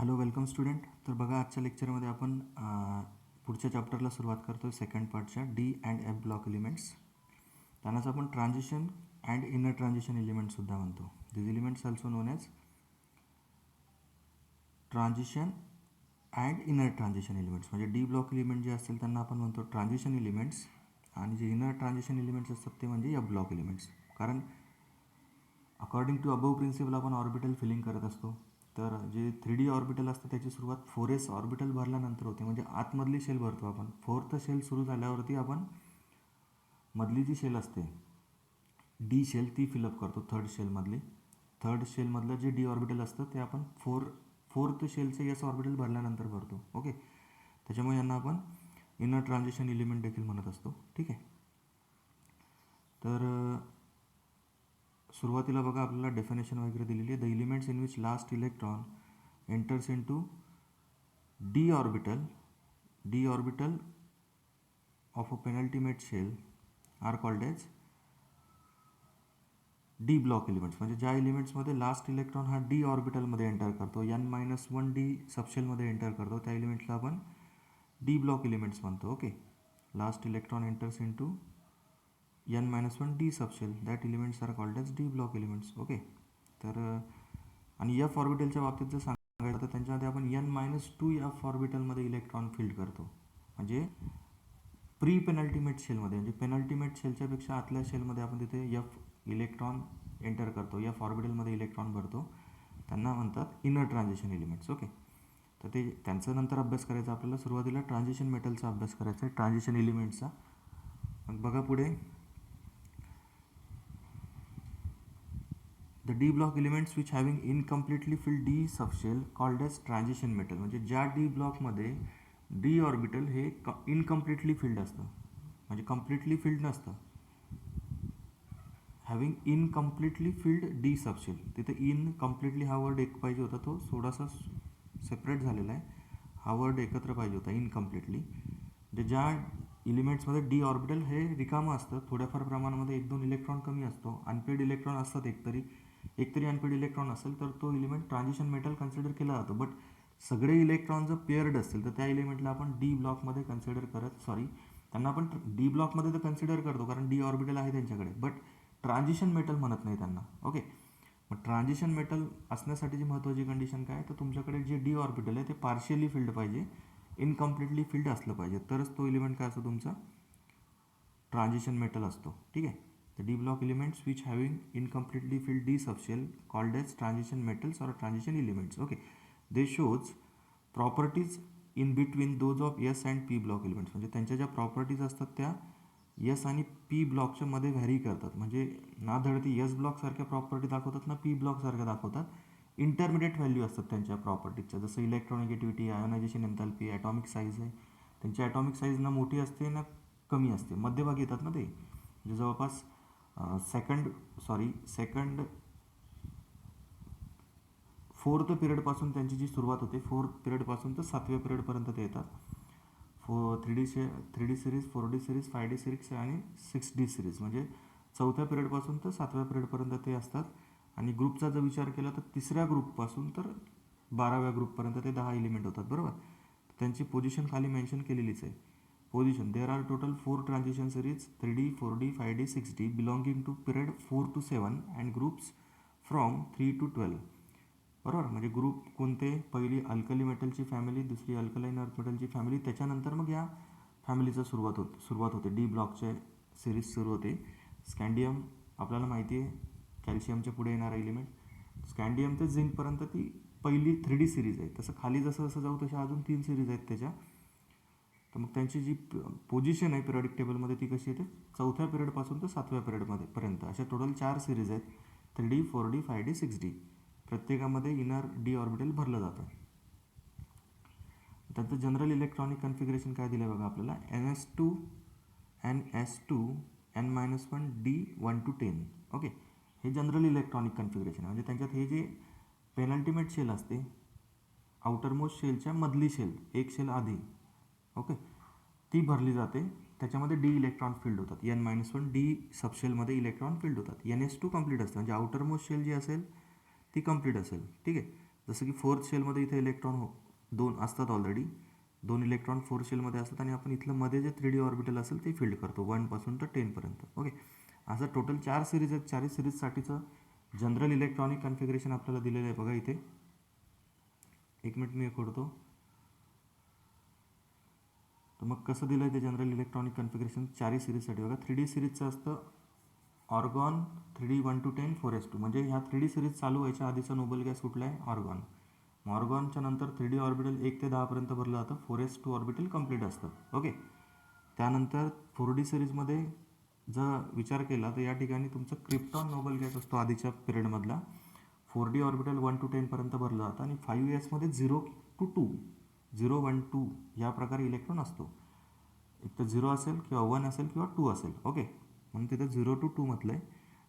Hello welcome student. तर बघा आजच्या लेक्चरमध्ये आपण पुढच्या चॅप्टरला सुरुवात करतो आहे सेकंड पार्टच्या D and F block elements. त्यांनाच आपण ट्रान्झिशन अँड इनर ट्रान्झिशन एलिमेंट्ससुद्धा म्हणतो. This elements also known as transition and inner transition elements. म्हणजे डी ब्लॉक एलिमेंट जे असतील त्यांना आपण म्हणतो ट्रान्झिशन एलिमेंट्स, आणि जे इनर ट्रान्झिशन एलिमेंट्स असतात ते म्हणजे एफ ब्लॉक एलिमेंट्स. कारण अकॉर्डिंग टू अबव प्रिन्सिपल आपण ऑर्बिटल फिलिंग करत असतो. तर जे 3D ऑर्बिटल असतं त्याची सुरुवात 4s ऑर्बिटल भरल्यानंतर होते. म्हणजे आतमधली शेल भरतो आपण. 4th शेल सुरू झाल्यावरती आपण मधली जी शेल असते डी शेल ती फिलअप करतो. थर्ड शेलमधलं जे डी ऑर्बिटल असतं ते आपण फोर्थ शेलचं एस ऑर्बिटल भरल्यानंतर भरतो. ओके, त्याच्यामुळे यांना आपण इनर ट्रान्झिशन एलिमेंट देखील म्हणत असतो. ठीक आहे. तर सुरुवातीला बघा आपल्याला डेफिनेशन वगैरे दिलेली आहे. The elements in which last electron enters into d orbital of a penultimate shell are called as d block elements. म्हणजे ज्या एलिमेंट्समध्ये लास्ट इलेक्ट्रॉन हा डी ऑर्बिटलमध्ये एंटर करतो, n-1 डी सबशेलमध्ये एंटर करतो, त्या एलिमेंट्सला आपण डी ब्लॉक एलिमेंट्स म्हणतो. Okay, last electron enters into n-1 d subshell, that elements are called as d block elements. Okay, तर आणि एफ ऑर्बिटलच्या बाबतीत जर सांगायचं तर त्यांच्यामध्ये आपण n-2 एफ ऑर्बिटलमध्ये इलेक्ट्रॉन फील्ड करतो. म्हणजे प्री पेनल्टीमेट शेलमध्ये, म्हणजे पेनल्टीमेट शेलच्या पेक्षा आतल्या शेलमध्ये आपण तिथे एफ इलेक्ट्रॉन एंटर करतो, एफ ऑर्बिटलमध्ये इलेक्ट्रॉन भरतो. त्यांना म्हणतात इनर ट्रान्झिशन एलिमेंट्स. ओके, तर ते त्यांचा नंतर अभ्यास करायचा. आपल्याला सुरुवातीला ट्रान्झिशन मेटलचा अभ्यास करायचा आहे, ट्रान्झिशन एलिमेंट्सचा. मग बघा पुढे, the D block elements which having incompletely filled D subshell called as transition metal. म्हणजे ज्या डी ब्लॉकमध्ये डी ऑर्बिटल हे इनकम्प्लिटली फिल्ड असतं, म्हणजे कम्प्लिटली फिल्ड नसतं. Having incompletely filled D subshell, तिथे इनकम्प्लिटली हा वर्ड एक पाहिजे होता, तो थोडासा सेपरेट झालेला आहे. हा वर्ड एकत्र पाहिजे होता, इनकम्प्लिटली. म्हणजे ज्या एलिमेंट्समध्ये डी ऑर्बिटल हे रिकामं असतं, थोड्याफार प्रमाणामध्ये 1-2 इलेक्ट्रॉन कमी असतो, अनपेड इलेक्ट्रॉन असतात, एकतरी अनपेड इलेक्ट्रॉन असेल तर तो एलिमेंट ट्रान्झिशन मेटल कन्सिडर केला जातो. बट सगळे इलेक्ट्रॉन जर पेअर्ड असतील तर त्या एलिमेंटला आपण डी ब्लॉकमध्ये कन्सिडर त्यांना आपण डी ब्लॉकमध्ये तर कन्सिडर करतो कारण डी ऑर्बिटल आहे त्यांच्याकडे, बट ट्रान्झिशन मेटल म्हणत नाही त्यांना. ओके, मग ट्रान्झिशन मेटल असण्यासाठीची महत्त्वाची कंडिशन काय, तर तुमच्याकडे जे डी ऑर्बिटल आहे ते पार्शियली फिल्ड पाहिजे, इनकम्प्लिटली फिल्ड असलं पाहिजे, तरच तो एलिमेंट काय असतो तुमचा ट्रान्झिशन मेटल असतो. ठीक आहे. The D block elements which having incompletely filled D subshell called as transition metals or transition elements. Okay, they shows properties in between those of S and P block elements. म्हणजे त्यांच्या ज्या properties असतात त्या S आणि P ब्लॉकच्या मध्ये vary करतात. म्हणजे ना धडती एस ब्लॉकसारख्या प्रॉपर्टी दाखवतात ना पी ब्लॉकसारख्या दाखवतात. इंटरमिडिएट व्हॅल्यू असतात त्यांच्या प्रॉपर्टीजच्या, जसं इलेक्ट्रॉनिगेटिव्हिटी, आयोनायझेशन एन्थॅल्पी, ॲटॉमिक साईज आहे. त्यांची ॲटॉमिक साईज ना मोठी असते ना कमी असते, मध्यभागी येतात ना ते. म्हणजे जवळपास सेकंड फोर्थ पिरियडपासून त्यांची जी सुरुवात होते, फोर्थ पिरियडपासून तर 7व्या पिरियडपर्यंत ते येतात. 3D series, 4D series, 5D series आणि 6D सिरीज. म्हणजे 4थ्या पिरियडपासून तर 7व्या पिरियडपर्यंत ते असतात. आणि ग्रुपचा जर विचार केला तर 3ऱ्या ग्रुपपासून तर 12व्या ग्रुपपर्यंत ते 10 एलिमेंट होतात. बरोबर, त्यांची पोझिशन खाली मेन्शन केलेलीच आहे. Position, there are total 4 transition series 3D, 4D, 5D, 6D belonging to period 4 to 7 and groups from 3 to 12. बरोबर, म्हणजे ग्रुप कोणते, पहिली अल्कली मेटलची फॅमिली, दुसरी अल्कलाईन अर्थ मेटलची फॅमिली, त्याच्यानंतर मग या फॅमिलीचं सुरुवात होते. डी ब्लॉकचे सिरीज सुरू होते. स्कॅन्डियम आपल्याला माहिती आहे, कॅल्शियमच्या पुढे येणारा एलिमेंट. स्कॅन्डियम ते झिंकपर्यंत ती पहिली 3D सिरीज आहे. तसं खाली जसं जाऊ तशा अजून 3 सिरीज आहेत त्याच्या. तर मग त्यांची जी पोझिशन आहे पिरियडिक टेबलमध्ये ती कशी येते, 4थ्या पिरियडपासून तर 7व्या पिरियडमध्ये पर्यंत अशा टोटल 4 सिरीज आहेत. 3D, 4D, 5D, 6D. प्रत्येकामध्ये इनर डी ऑर्बिटल भरलं जातं. त्यांचं जनरल इलेक्ट्रॉनिक कन्फिगरेशन काय दिलं आहे बघा आपल्याला, NS2 N-1 D1 to 10. Okay, हे जनरल इलेक्ट्रॉनिक कन्फिगरेशन आहे. म्हणजे त्यांच्यात हे जे पेनल्टिमेट शेल असते, आउटरमोस्ट शेलच्या मधली शेल, एक शेल आधी, ओके, ती भरली जाते. त्याच्यामध्ये डी इलेक्ट्रॉन फील्ड होतात. N-1 डी सबशेलमध्ये इलेक्ट्रॉन फील्ड होतात. NS2 कंप्लीट असतं, म्हणजे आउटरमोस्ट शेल जी असेल ती कंप्लीट असेल. ठीक आहे. जसं की फोर्थ शेलमध्ये इथे इलेक्ट्रॉन दोन असतात ऑलरेडी, 2 इलेक्ट्रॉन फोर्थ शेलमध्ये असतात आणि आपण इथलं मध्ये जे 3D ऑर्बिटल असेल ते फिल्ड करतो 1 पासून तर 10 पर्यंत. ओके, असं टोटल 4 सिरीज आहेत. 4 सिरीजसाठीचं जनरल इलेक्ट्रॉनिक कन्फिगरेशन आपल्याला दिलेलं आहे बघा इथे. एक मिनिट मी खोडतो. तर मग कसं दिलं आहे ते जनरल इलेक्ट्रॉनिक कन्फिगरेशन 4 सिरीजसाठी बघा. 3D सिरीजचं असतं ऑर्गॉन 3D 1 to 10 4s2, म्हणजे ह्या 3D सिरीज चालू व्हायच्या आधीचा नोबल गॅस कुठला आहे? ऑर्गॉन. ऑर्गॉनच्या नंतर 3D ऑर्बिटल 1 ते 10 पर्यंत भरलं जातं, 4s2 ऑर्बिटल कंप्लीट असतं. ओके, त्यानंतर 4D सिरीजमध्ये जर विचार केला तर या ठिकाणी तुमचं क्रिप्टॉन नोबल गॅस असतो आधीच्या पिरियडमधला. 4D ऑर्बिटल 1 to 10 पर्यंत भरलं जातं आणि 5s मध्ये 0 to 2 0 1 2 या प्रकारे इलेक्ट्रॉन असतो. एक तर 0 असेल किंवा 1 असेल किंवा 2 असेल. ओके, म्हणून तिथं 0 to 2 म्हटलं आहे,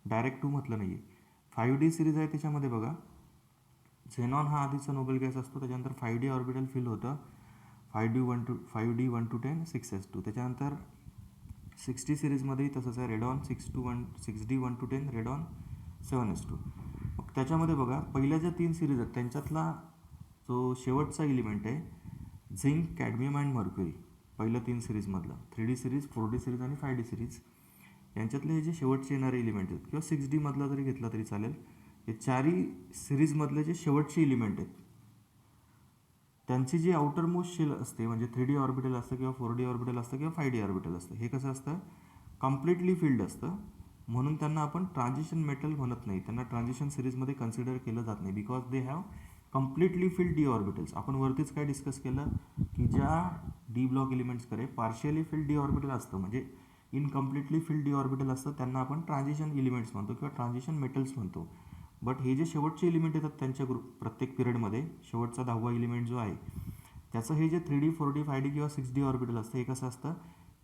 डायरेक्ट 2 म्हटलं नाही आहे. 5D सिरीज आहे त्याच्यामध्ये बघा, झेनॉन हा आधीचा नोबल गॅस असतो, त्याच्यानंतर 5D ऑर्बिटल फिल होतं. 5D 1 to 10 6s2. त्याच्यानंतर 60 सिरीजमध्येही तसंच आहे, radon 6D 1 to 10 radon 7s2. मग त्याच्यामध्ये बघा पहिल्या ज्या 3 सिरीज आहेत त्यांच्यातला जो शेवटचा एलिमेंट आहे झिंक, कॅडमियम अँड मर्क्युरी, पहिल्या 3 सिरीजमधला 3D सिरीज 4D सिरीज आणि 5D सिरीज यांच्यातले हे जे शेवटचे येणारे एलिमेंट आहेत किंवा 6D मधला जरी घेतला तरी चालेल, हे 4ही सिरीजमधले जे शेवटचे एलिमेंट आहेत त्यांची जी आउटर मोस्ट शेल असते, म्हणजे 3D ऑर्बिटल असतं किंवा 4D ऑर्बिटल असतं किंवा 5D ऑर्बिटल असतं, हे कसं असतं? कम्प्लिटली फिल्ड असतं. म्हणून त्यांना आपण ट्रान्झिशन मेटल म्हणत नाही, त्यांना ट्रान्झिशन सिरीजमध्ये कन्सिडर केलं जात नाही, because they have completely filled D orbitals. आपण वरतीच काय डिस्कस केलं की ज्या डी ब्लॉक एलिमेंट्सकडे पार्शियली फिल्ड डी ऑर्बिटल असतं, म्हणजे इनकम्प्लिटली फिल्ड डी ऑर्बिटल असतं, त्यांना आपण ट्रान्झिशन एलिमेंट्स म्हणतो किंवा ट्रान्झिशन मेटल्स म्हणतो. बट हे जे शेवटचे एलिमेंट येतात त्यांच्या प्रत्येक पिरियडमध्ये शेवटचा 10वा एलिमेंट जो आहे त्याचं हे जे 3D 4D 5D किंवा 6D ऑर्बिटल असतं हे कसं असतं?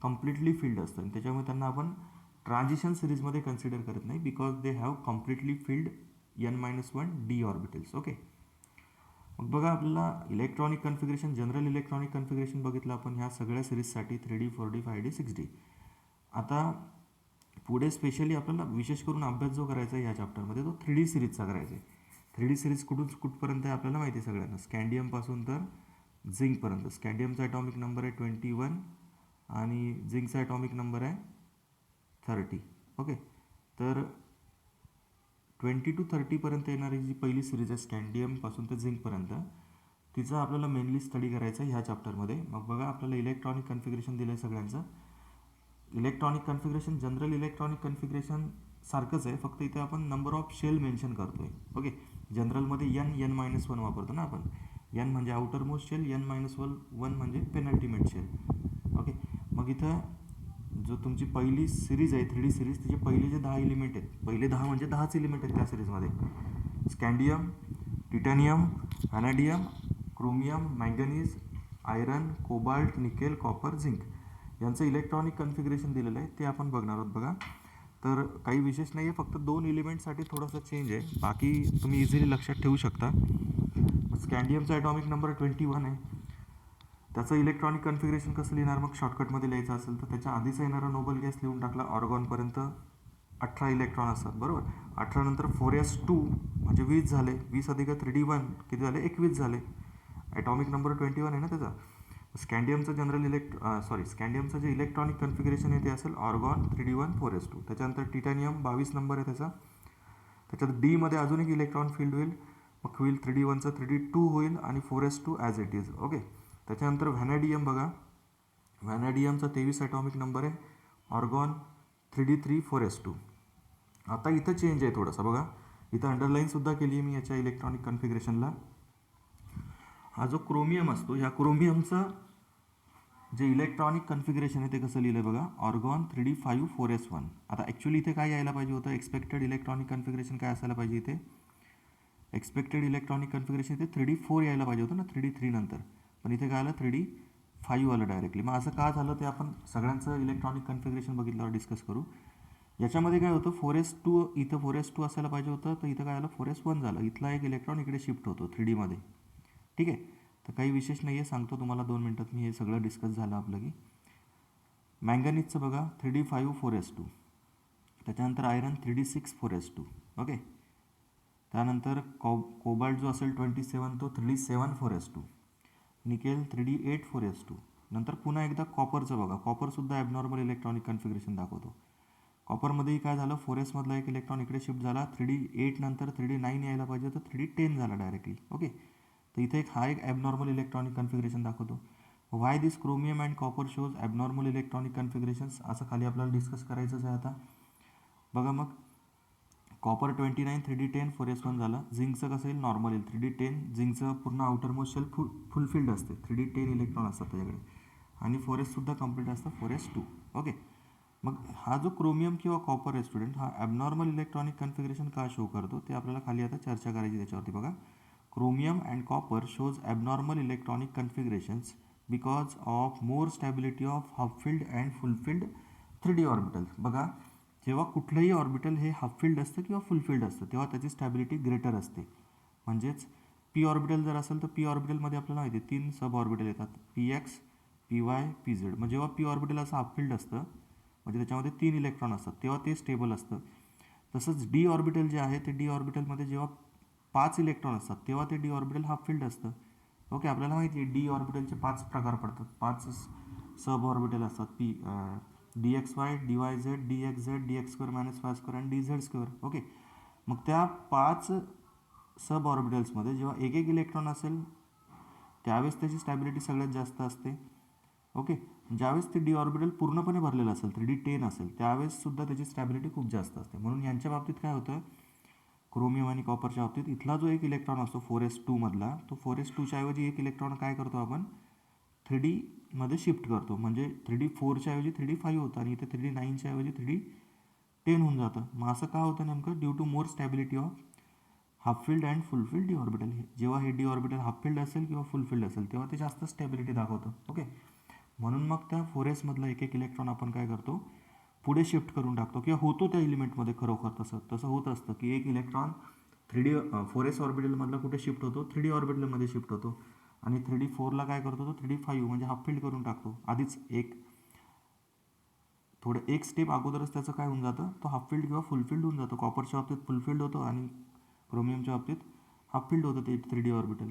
कम्प्लिटली फिल्ड असतं आणि त्याच्यामुळे त्यांना आपण ट्रान्झिशन सिरीजमध्ये कन्सिडर करत नाही, because they have completely field N-1 D orbitals. Okay, मग बघा आपल्याला electronic configuration, general electronic configuration बघितलं आपण ह्या सगळ्या सिरीजसाठी 3D 4D 5D 6D. आता पुढे स्पेशली आपल्याला विशेष करून अभ्यास जो करायचा आहे ह्या चॅप्टरमध्ये तो 3D सिरीजचा करायचा आहे. 3D सिरीज कुठपर्यंत आहे आपल्याला माहिती आहे सगळ्यांना, स्कँडियमपासून तर झिंकपर्यंत. स्कँडियमचा ॲटॉमिक नंबर आहे 21 आणि झिंकचा ॲटॉमिक नंबर आहे 30. ओके, तर 20 to 30पर्यंत येणारी जी पहिली सिरीज आहे स्कँडियमपासून तर झिंकपर्यंत, तिचा आपल्याला मेनली स्टडी करायचा आहे ह्या चॅप्टरमध्ये. मग बघा आपल्याला इलेक्ट्रॉनिक कन्फिगरेशन दिलं आहे सगळ्यांचं. Electronic configuration general electronic configuration सारखंच आहे, फक्त इथे आपण नंबर ऑफ शेल मेन्शन करतो आहे. ओके, जनरलमध्ये N-1 वापरतो ना आपण. N म्हणजे आउटर मोस्ट शेल, N-1 म्हणजे पेनल्टिमेट शेल. ओके, मग इथं जो तुमची पहिली सिरीज आहे 3D सिरीज, तिचे पहिले जे 10 एलिमेंट आहेत, पहिले 10 म्हणजे 10च एलिमेंट आहेत त्या सिरीजमध्ये, scandium, titanium, vanadium, chromium, manganese, iron, cobalt, nickel, copper, zinc यांचं इलेक्ट्रॉनिक कन्फिगरेशन दिलेलं आहे, ते आपण बघणार आहोत. बघा, तर काही विशेष नाही आहे, फक्त 2 एलिमेंटसाठी थोडासा चेंज आहे, बाकी तुम्ही इझिली लक्षात ठेवू शकता. स्कँडियमचा ॲटॉमिक नंबर 21 आहे, त्याचं इलेक्ट्रॉनिक कन्फिगरेशन कसं लिहिणार? मग शॉर्टकटमध्ये लिहायचं असेल तर त्याच्या आधीचा येणारा नोबल गॅस लिहून टाकला. ऑर्गॉनपर्यंत 18 इलेक्ट्रॉन असतात, बरोबर. 18 नंतर 4s2 म्हणजे 20 झाले, 20 अधिक 3D 1 किती झाले? 21 झाले. ॲटॉमिक नंबर 21 आहे ना त्याचा. स्कँडियमचं स्कँडियमचं जे इलेक्ट्रॉनिक कन्फिगरेशन आहे ते असेल ऑर्गॉन 3D 1 4s2. त्याच्यानंतर टिटॅनियम 22 नंबर आहे त्याचा, त्याच्यात डीमध्ये अजून एक इलेक्ट्रॉन फील्ड होईल, मग होईल 3D 1चं 3D 2 होईल आणि 4s2 as it is. Okay, त्याच्यानंतर व्हॅनॅडियम बघा, व्हॅनॅडियमचा 23 ॲटॉमिक नंबर आहे, ऑर्गॉन 3D 3 4s2. आता इथं चेंज आहे थोडासा बघा, इथं अंडरलाईनसुद्धा केली आहे मी याच्या इलेक्ट्रॉनिक कन्फिगरेशनला. हा जो क्रोमियम असतो, ह्या क्रोमियमचं जे इलेक्ट्रॉनिक कन्फिगरेशन आहे ते कसं लिहिलं आहे बघा, ऑर्गॉन 3D 5 4s1. आता ॲक्च्युली इथे काय यायला पाहिजे होतं, एक्सपेक्टेड इलेक्ट्रॉनिक कन्फिगरेशन काय असायला पाहिजे इथे, एक्सपेक्टेड इलेक्ट्रॉनिक कन्फिगरेशन इथे 3D 4 यायला पाहिजे होतं ना 3D 3 नंतर, पण इथे काय आलं 3D 5 आलं डायरेक्टली. मग असं का झालं ते आपण सगळ्यांचं इलेक्ट्रॉनिक कन्फिगरेशन बघितल्यावर डिस्कस करू. याच्यामध्ये काय होतं, 4s2 इथं 4s2 असायला पाहिजे होतं, तर इथं काय आलं 4s1 झालं. इथला एक इलेक्ट्रॉन इकडे शिफ्ट होतो 3D मध्ये. ठीक आहे, तर काही विशेष नाही आहे, सांगतो तुम्हाला 2 मिनटात मी. हे सगळं डिस्कस झालं आपलं की. मँगनीजचं बघा 3D 5 4s2, त्याच्यानंतर आयरन 3D 6 4s2. ओके, त्यानंतर कोबाल्ट जो असेल 27 तो 3D7 4s2, nickel 3D8 4s2. नंतर पुन्हा एकदा कॉपरचं बघा, कॉपरसुद्धा ॲबनॉर्मल इलेक्ट्रॉनिक कन्फिगरेशन दाखवतो. कॉपरमध्येही काय झालं, 4s मधला एक इलेक्ट्रॉन इकडे शिफ्ट झाला, 3D8 नंतर 3D9 यायला पाहिजे तर 3D10 झाला डायरेक्टली. ओके, तर इथे हा एक ॲबनॉर्मल इलेक्ट्रॉनिक कन्फिगरेशन दाखवतो. Why this chromium and copper shows abnormal electronic configurations, असं खाली आपल्याला डिस्कस करायचंच आहे. आता बघा मग, कॉपर 29 3D10 4s1 झालं. झिंकचं कसं येईल, नॉर्मल येईल 3D10. झिंकचं पूर्ण आउटर मोस्ट शेल फुलफिल्ड असते, 3D10 इलेक्ट्रॉन असतात त्याच्याकडे, आणि 4s सुद्धा कम्प्लीट असतं 4s2. ओके, मग हा जो क्रोमियम किंवा कॉपर आहे स्टुडंट, हा ॲबनॉर्मल इलेक्ट्रॉनिक कन्फिगरेशन का शो करतो ते आपल्याला खाली आता चर्चा करायची त्याच्यावरती. बघा, chromium and copper shows abnormal electronic configurations because of more stability of half filled and full filled 3D orbitals. बघा, जेव्हा कुठलंही ऑर्बिटल हे हाफ फिल्ड असतं किंवा फुलफिल्ड असतं तेव्हा त्याची स्टॅबिलिटी ग्रेटर असते. म्हणजेच पी ऑर्बिटल जर असेल तर पी ऑर्बिटलमध्ये आपल्याला माहिती आहे 3 सब ऑर्बिटल येतात, PX, PY, PZ. मग जेव्हा पी ऑर्बिटल असं हाफ फिल्ड असतं म्हणजे त्याच्यामध्ये 3 इलेक्ट्रॉन असतात तेव्हा ते स्टेबल असतं. तसंच डी ऑर्बिटल जे आहे ते डी ऑर्बिटलमध्ये जेव्हा 5 इलेक्ट्रॉन असतात तेव्हा ते डी ऑर्बिटल हाफ फिल्ड असतं. ओके, आपल्याला माहिती आहे डी ऑर्बिटलचे 5 प्रकार पडतात, 5 सब ऑर्बिटल असतात, DXY, DYZ, DXZ, DX² - Y² आणि DZ². ओके, मग त्या 5 सब ऑर्बिटल्समध्ये जेव्हा एक एक इलेक्ट्रॉन असेल त्यावेळेस त्याची स्टॅबिलिटी सगळ्यात जास्त असते. ओके, ज्यावेळेस ते डी ऑर्बिटल पूर्णपणे भरलेलं असेल 3D10 असेल त्यावेळेससुद्धा त्याची स्टॅबिलिटी खूप जास्त असते. म्हणून यांच्या बाबतीत काय होतं, क्रोमियम आणि कॉपरच्या बाबतीत इथला जो एक इलेक्ट्रॉन असतो 4s2 मधला, तो 4s2च्या ऐवजी एक इलेक्ट्रॉन काय करतो आपण 3Dमध्ये शिफ्ट करतो. म्हणजे 3D4च्या ऐवजी 3D5 होतं आणि इथे 3D9च्या ऐवजी 3D10 होऊन जातं. मग असं का होतं नेमकं, due to more stability of half filled and full filled d orbital. जेव्हा हे डी ऑर्बिटल हाफ फिल्ड असेल किंवा फुलफिल्ड असेल तेव्हा ते जास्त स्टॅबिलिटी दाखवतं. ओके, म्हणून मग त्या 4sमधला एक एक इलेक्ट्रॉन आपण काय करतो, पुढे शिफ्ट करून टाकतो किंवा होतो त्या एलिमेंटमध्ये. खरोखर तसं होत असतं की एक इलेक्ट्रॉन 4s ऑर्बिटलमधला कुठे शिफ्ट होतो, 3D ऑर्बिटलमध्ये शिफ्ट होतो, आणि 3D4ला काय करतो तो 3D5 म्हणजे हाफ फिल्ड करून टाकतो. आधीच एक स्टेप अगोदरच त्याचं काय होऊन जातं, तो हाफ फिल्ड किंवा फुलफिल्ड होऊन जातो. कॉपरच्या बाबतीत फुलफिल्ड होतो आणि क्रोमियमच्या बाबतीत हाफ फिल्ड होतं ते 3D ऑर्बिटल.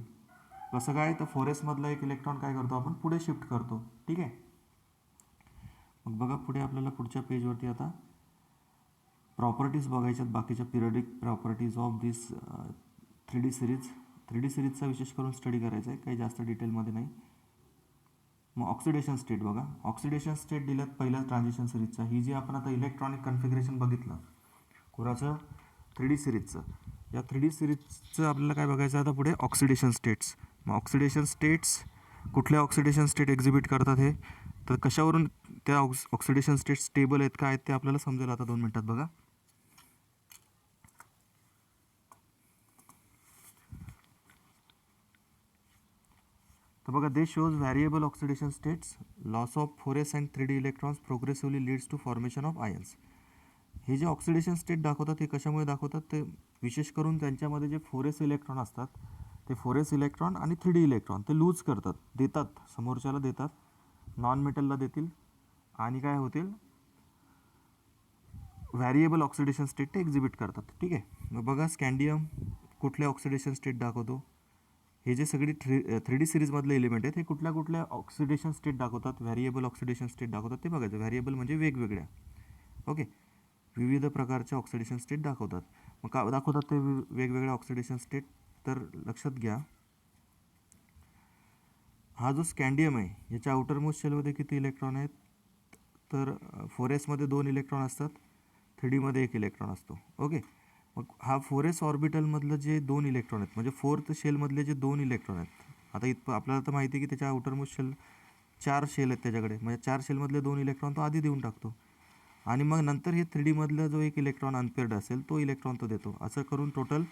कसं काय, तर 4sमधला एक इलेक्ट्रॉन काय करतो आपण पुढे शिफ्ट करतो. ठीक आहे, मग बघा पुढे आपल्याला पुढच्या पेजवरती आता प्रॉपर्टीज बघायच्यात, बाकीच्या periodic properties of this 3D series. 3D सिरीजचा विशेष करून स्टडी करायचा आहे, काही जास्त डिटेलमध्ये नाही. मग ऑक्सिडेशन स्टेट बघा, ऑक्सिडेशन स्टेट दिल्यात पहिल्या ट्रान्झिशन सिरीजचा. ही जी आपण आता इलेक्ट्रॉनिक कन्फिगरेशन बघितलं कोणाचं, 3D सिरीजचं, या 3D सिरीजचं आपल्याला काय बघायचं आता पुढे, ऑक्सिडेशन स्टेट्स. मग ऑक्सिडेशन स्टेट्स कुठल्या ऑक्सिडेशन स्टेट एक्झिबिट करतात हे, तर कशावरून त्या ऑक्सिडेशन स्टेट स्टेबल आहेत का आहेत ते आपल्याला समजेल आता 2 मिनिटात. बघा, तर बघा, they shows variable oxidation states, loss of 4s and 3D electrons progressively leads to formation of ions. हे जे ऑक्सिडेशन स्टेट दाखवतात हे कशामुळे दाखवतात, ते विशेष करून त्यांच्यामध्ये जे 4s इलेक्ट्रॉन असतात ते 4s इलेक्ट्रॉन आणि 3D इलेक्ट्रॉन ते लूज करतात, देतात समोरच्याला, देतात नॉन मेटलला देतील, आणि काय होतील, व्हॅरिएबल ऑक्सिडेशन स्टेट ते एक्झिबिट करतात. ठीक आहे, मग बघा स्कॅन्डियम कुठल्या ऑक्सिडेशन स्टेट दाखवतो, हे जे सगळी 3D सिरीजमधले एलिमेंट आहेत हे कुठल्या कुठल्या ऑक्सिडेशन स्टेट दाखवतात, व्हॅरिएबल ऑक्सिडेशन स्टेट दाखवतात ते बघायचं. व्हॅरिएबल म्हणजे वेगवेगळ्या, ओके, विविध प्रकारच्या ऑक्सिडेशन स्टेट दाखवतात. मग का दाखवतात ते वेगवेगळ्या ऑक्सिडेशन स्टेट, तर लक्षात घ्या, हा जो स्कॅन्डियम आहे याच्या आउटरमोस्ट शेलमध्ये किती इलेक्ट्रॉन आहेत, तर 4sमध्ये 2 इलेक्ट्रॉन असतात, 3Dमध्ये 1 इलेक्ट्रॉन असतो. ओके, मग हा 4s ऑर्बिटलमधलं जे 2 इलेक्ट्रॉन आहेत म्हणजे 4th शेलमधले जे 2 इलेक्ट्रॉन आहेत, आता इथं आपल्याला तर माहिती आहे की त्याच्या आउटरमोस्ट शेल 4 शेल आहेत त्याच्याकडे, म्हणजे 4 शेलमधले 2 इलेक्ट्रॉन तो आधी देऊन टाकतो, आणि मग नंतर हे 3Dमधला जो एक इलेक्ट्रॉन अनपेअर्ड असेल तो इलेक्ट्रॉन तो देतो. असं करून टोटल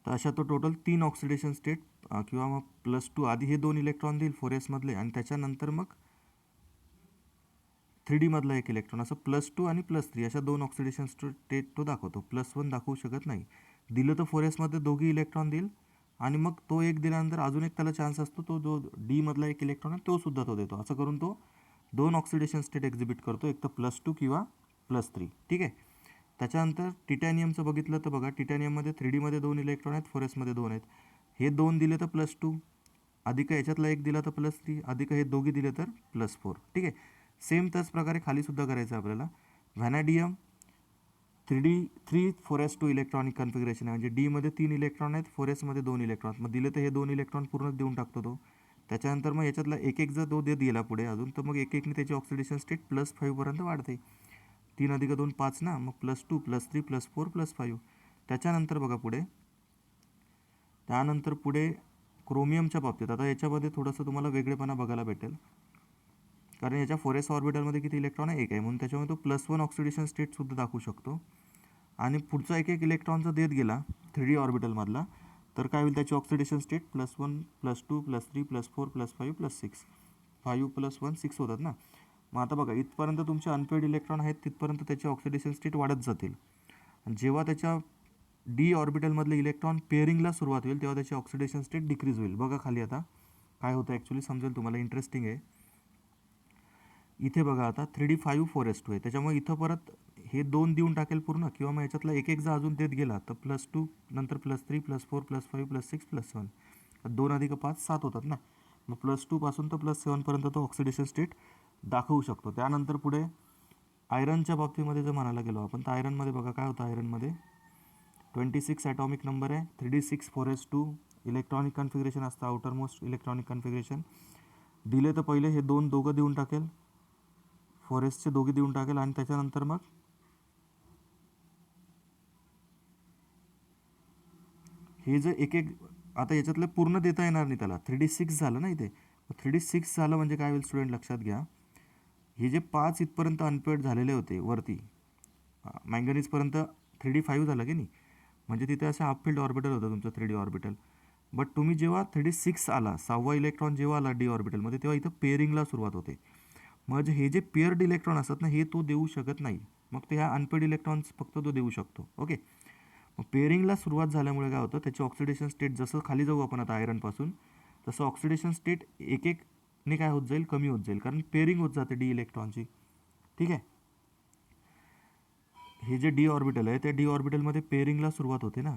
तर अशा तो टोटल 3 ऑक्सिडेशन स्टेट किंवा मग +2, आधी हे 2 इलेक्ट्रॉन देईल 4sमधले आणि त्याच्यानंतर मग 3Dमधला एक इलेक्ट्रॉन, असं +2 आणि +3 अशा 2 ऑक्सिडेशन स्टेट तो दाखवतो. +1 दाखवू शकत नाही. दिलं तर 4sमध्ये दोघी इलेक्ट्रॉन देईल, आणि मग तो एक दिल्यानंतर अजून एक त्याला चान्स असतो, तो जो डी मधला एक इलेक्ट्रॉन आहे तो सुद्धा तो देतो. असं करून तो 2 ऑक्सिडेशन स्टेट एक्झिबिट करतो, एक तर +2 किंवा +3. ठीक आहे. त्याच्यानंतर टिटॅनियमचं बघितलं तर बघा, टिटॅनियममध्ये 3Dमध्ये 2 इलेक्ट्रॉन आहेत, 4s मध्ये 2 आहेत. हे 2 दिले तर +2, अधिक याच्यातला एक दिला तर +3, अधिक हे दोघी दिले तर +4. ठीक आहे. सेम त्याच प्रकारे खालीसुद्धा करायचं आहे आपल्याला. व्हॅनॅडियम 4s2 इलेक्ट्रॉनिक कन्फिगरेशन आहे, म्हणजे डीमध्ये 3 इलेक्ट्रॉन आहेत, 4sमध्ये 2 इलेक्ट्रॉन. मग दिले तर हे 2 इलेक्ट्रॉन पूर्ण देऊन टाकतो तो. त्याच्यानंतर मग याच्यातला एक एक जर तो देत गेला पुढे अजून, तर मग एक एकने त्याची ऑक्सिडेशन स्टेट +5पर्यंत वाढते. 3 अधिक 2 5 ना, मग +2 +3 +4 +5. त्याच्यानंतर बघा पुढे, त्यानंतर पुढे क्रोमियमच्या बाबतीत आता याच्यामध्ये थोडंसं तुम्हाला वेगळेपणा बघायला भेटेल, कारण याच्या 4s ऑर्बिटलमध्ये किती इलेक्ट्रॉन आहे, एक आहे, म्हणून त्याच्यामुळे तो +1 ऑक्सिडेशन स्टेटसुद्धा दाखवू शकतो. आणि पुढचा एक एक इलेक्ट्रॉनचा देत गेला 3D ऑर्बिटलमधला, तर काय होईल त्याची ऑक्सिडेशन स्टेट +1 +2 +3 +4 +5 +6. 5 + 1 6 होतात ना. मग आता बघा, इथपर्यंत तुमचे अनपेड इलेक्ट्रॉन आहेत, तिथपर्यंत त्याची ऑक्सिडेशन स्टेट वाढत जातील. आणि जेव्हा त्याच्या डी ऑर्बिटलमधले इलेक्ट्रॉन पेअरिंगला सुरुवात होईल, तेव्हा त्याची ऑक्सिडेशन स्टेट डिक्रीज होईल. बघा खाली आता काय होतं ॲक्च्युली, समजेल तुम्हाला, इंटरेस्टिंग आहे. इथे बघा आता 3D 5 4s2 आहे, त्याच्यामुळे इथं परत हे 2 देऊन टाकेल पूर्ण, किंवा मग याच्यातला एक एक जर अजून देत गेला तर +2 नंतर +3 +4 +5 +6 +7. 2 अधिक 5 7 होतात ना. मग +2 पासून तर +7पर्यंत तो ऑक्सिडेशन स्टेट दाखवू शकतो. त्यानंतर पुढे आयरनच्या बाबतीमध्ये जर म्हणायला गेलो आपण, तर आयरनमध्ये बघा काय होतं. आयरनमध्ये 26 ॲटॉमिक नंबर आहे, 3D 6 4s2 इलेक्ट्रॉनिक कन्फिगरेशन असतं, आउटर मोस्ट इलेक्ट्रॉनिक कन्फिगरेशन. दिले तर पहिले हे दोघं देऊन टाकेल, 4sचे दोघे देऊन टाकेल, आणि त्याच्यानंतर मग हे जे एक एक आता याच्यातलं पूर्ण देता येणार नाही त्याला. 3D 6 झालं ना इथे. 3D 6 झालं म्हणजे काय होईल स्टुडंट, लक्षात घ्या. हे जे 5 इथपर्यंत अनपेड झालेले होते वरती मँगनीजपर्यंत, 3D 5 झालं की नाही, म्हणजे तिथे असं हाफ फील्ड ऑर्बिटल होतं तुमचं 3D ऑर्बिटल. बट तुम्ही जेव्हा 3D 6 आला, 6वा इलेक्ट्रॉन जेव्हा आला डी ऑर्बिटलमध्ये, तेव्हा इथं पेअरिंगला सुरुवात होते. मग हे जे पेअर्ड इलेक्ट्रॉन असतात ना, हे तो देऊ शकत नाही. मग ते ह्या अनपेड इलेक्ट्रॉन्स फक्त तो देऊ शकतो. ओके. मग पेअरिंगला सुरुवात झाल्यामुळे काय होतं, त्याची ऑक्सिडेशन स्टेट, जसं खाली जाऊ आपण आता आयरनपासून, तसं ऑक्सिडेशन स्टेट एक एकने काय होत जाईल, कमी होत जाईल, कारण पेअरिंग होत जाते डी इलेक्ट्रॉनची. ठीक आहे. हे जे डी ऑर्बिटल आहे, त्या डी ऑर्बिटलमध्ये पेअरिंगला सुरुवात होते ना.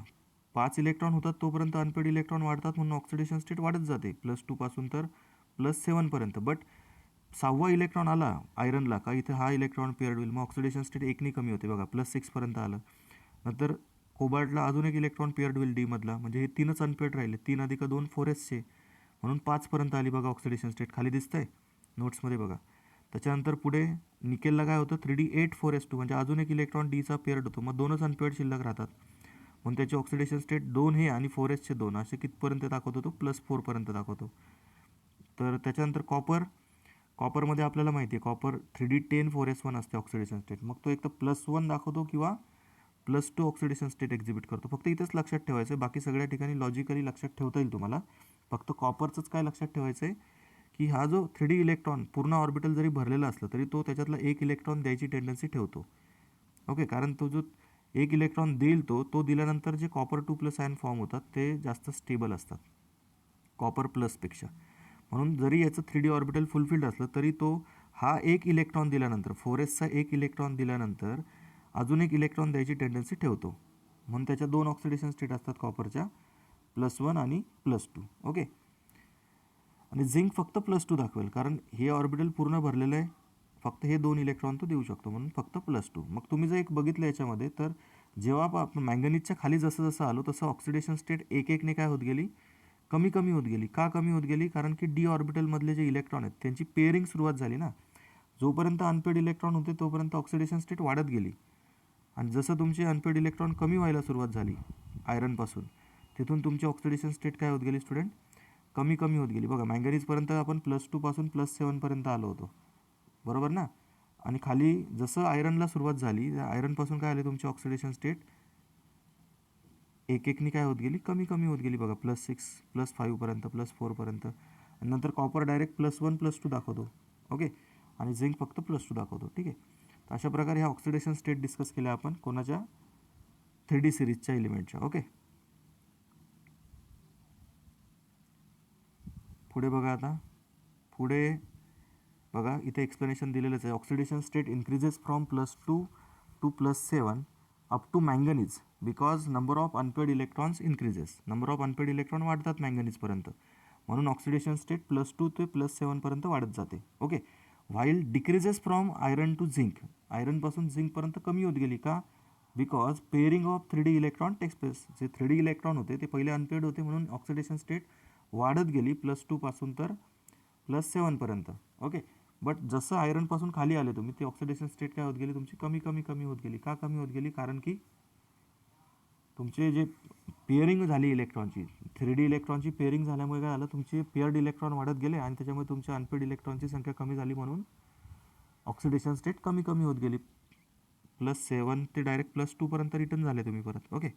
5 इलेक्ट्रॉन होतात तोपर्यंत अनपेड इलेक्ट्रॉन वाढतात, म्हणून ऑक्सिडेशन स्टेट वाढत जाते +2 पासून तर +7पर्यंत. बट 6वा इलेक्ट्रॉन आला आयरनला का, इथे हा इलेक्ट्रॉन पेअर्ड होईल, मग ऑक्सिडेशन स्टेट एकनी कमी होते बघा, +6पर्यंत आलं. नंतर कोबाल्टला अजून एक इलेक्ट्रॉन पेअर्ड होईल डीमधला, म्हणजे हे 3च अनपेड राहिले, 3 अधिक 2 4sचे, म्हणून 5पर्यंत आली बघा ऑक्सिडेशन स्टेट. खाली दिसतंय नोट्समध्ये बघा. त्याच्यानंतर पुढे निकेलला काय होतं, 3D 8 4s2, म्हणजे अजून एक इलेक्ट्रॉन डीचा पेअर्ड होतो, मग 2च अनपेअर्ड शिल्लक राहतात, म्हणून त्याची ऑक्सिडेशन स्टेट 2 हे आणि 4sचे 2 असे कितपर्यंत दाखवतो तो, +4पर्यंत दाखवतो. तर त्याच्यानंतर कॉपरमध्ये आपल्याला माहिती आहे, कॉपर 3D 10 4s1 असते ऑक्सिडेशन स्टेट, मग तो एक तर +1 दाखवतो किंवा +2 ऑक्सिडेशन स्टेट एक्झिबिट करतो. फक्त इथंच लक्षात ठेवायचं आहे, बाकी सगळ्या ठिकाणी लॉजिकली लक्षात ठेवता येईल तुम्हाला. फक्त कॉपरचंच काय लक्षात ठेवायचं आहे, की हा जो 3D इलेक्ट्रॉन पूर्ण ऑर्बिटल जरी भरलेला असला तरी तो त्याच्यातला एक इलेक्ट्रॉन द्यायची टेंडन्सी ठेवतो. ओके. कारण तो जो एक इलेक्ट्रॉन देईल तो दिल्यानंतर जे कॉपर 2+ आयन फॉर्म होतात ते जास्त स्टेबल असतात कॉपर प्लसपेक्षा. म्हणून जरी याचं 3D ऑर्बिटल फुलफिल्ड असलं तरी तो हा एक इलेक्ट्रॉन दिल्यानंतर, 4sचा एक इलेक्ट्रॉन दिल्यानंतर अजून एक इलेक्ट्रॉन द्यायची टेंडन्सी ठेवतो. म्हणून त्याच्या 2 ऑक्सिडेशन स्टेट असतात कॉपरच्या, +1 आणि +2. ओके. आणि झिंक फक्त +2 दाखवेल, कारण हे ऑर्बिटल पूर्ण भरलेलं आहे, फक्त हे 2 इलेक्ट्रॉन तो देऊ शकतो, म्हणून फक्त +2. मग तुम्ही जर एक बघितलं याच्यामध्ये, तर जेव्हा आपण मँगनीजच्या खाली जसं जसं आलो तसं ऑक्सिडेशन स्टेट एक एकने काय होत गेली, कमी कमी होत गेली. का कमी होत गेली, कारण की डी ऑर्बिटलमधले जे इलेक्ट्रॉन आहेत त्यांची पेअरिंग सुरुवात झाली ना. जोपर्यंत अनपेड इलेक्ट्रॉन होते तोपर्यंत ऑक्सिडेशन स्टेट वाढत गेली, आणि जसं तुमचे अनपेड इलेक्ट्रॉन कमी व्हायला सुरुवात झाली आयरनपासून, तिथून तुमची ऑक्सिडेशन स्टेट काय होत गेली स्टुडंट, कमी कमी होत गेली. बघा मँगनीजपर्यंत आपण +2 पासून +7पर्यंत आलो होतो, बरोबर ना. आणि खाली जसं आयरनला सुरुवात झाली, आयरनपासून काय आले तुमची ऑक्सिडेशन स्टेट एक एकनी काय होत गेली, कमी कमी होत गेली बघा, +6 +5पर्यंत +4पर्यंत. आणि नंतर कॉपर डायरेक्ट +1 +2 दाखवतो. ओके. आणि झिंक फक्त +2 दाखवतो. ठीक आहे. तर अशा प्रकारे ह्या ऑक्सिडेशन स्टेट डिस्कस केल्या आपण कोणाच्या 3D सिरीजच्या एलिमेंटच्या. ओके. पुढे बघा आता, पुढे बघा इथे एक्सप्लेनेशन दिलेलंच आहे. Oxidation state increases from +2 to +7 up to manganese because number of unpaired electrons increases. Number of unpaired electron वाढतात मँगनीजपर्यंत, म्हणून ऑक्सिडेशन स्टेट +2 ते +7 वाढत जाते. Okay. While decreases from iron to zinc. आयरनपासून झिंकपर्यंत कमी होत गेली का? Because pairing of 3D electron takes place. जे 3D इलेक्ट्रॉन होते ते पहिले अनपेड होते, म्हणून ऑक्सिडेशन स्टेट वाढत गेली +2 पासून तर +7. ओके. बट जसं आयरनपासून खाली आले तुम्ही, ती ऑक्सिडेशन स्टेट काय होत गेली तुमची, कमी कमी कमी होत गेली. का कमी होत गेली? कारण की तुमचे जे पेअरिंग झाली इलेक्ट्रॉनची, 3D इलेक्ट्रॉनची पेअरिंग झाल्यामुळे काय झालं, तुमचे पेअर्ड इलेक्ट्रॉन वाढत गेले आणि त्याच्यामुळे तुमच्या अनपेड इलेक्ट्रॉनची संख्या कमी झाली, म्हणून ऑक्सिडेशन स्टेट कमी कमी होत गेली. +7 ते डायरेक्ट +2 रिटर्न झाले तुम्ही परत. ओके.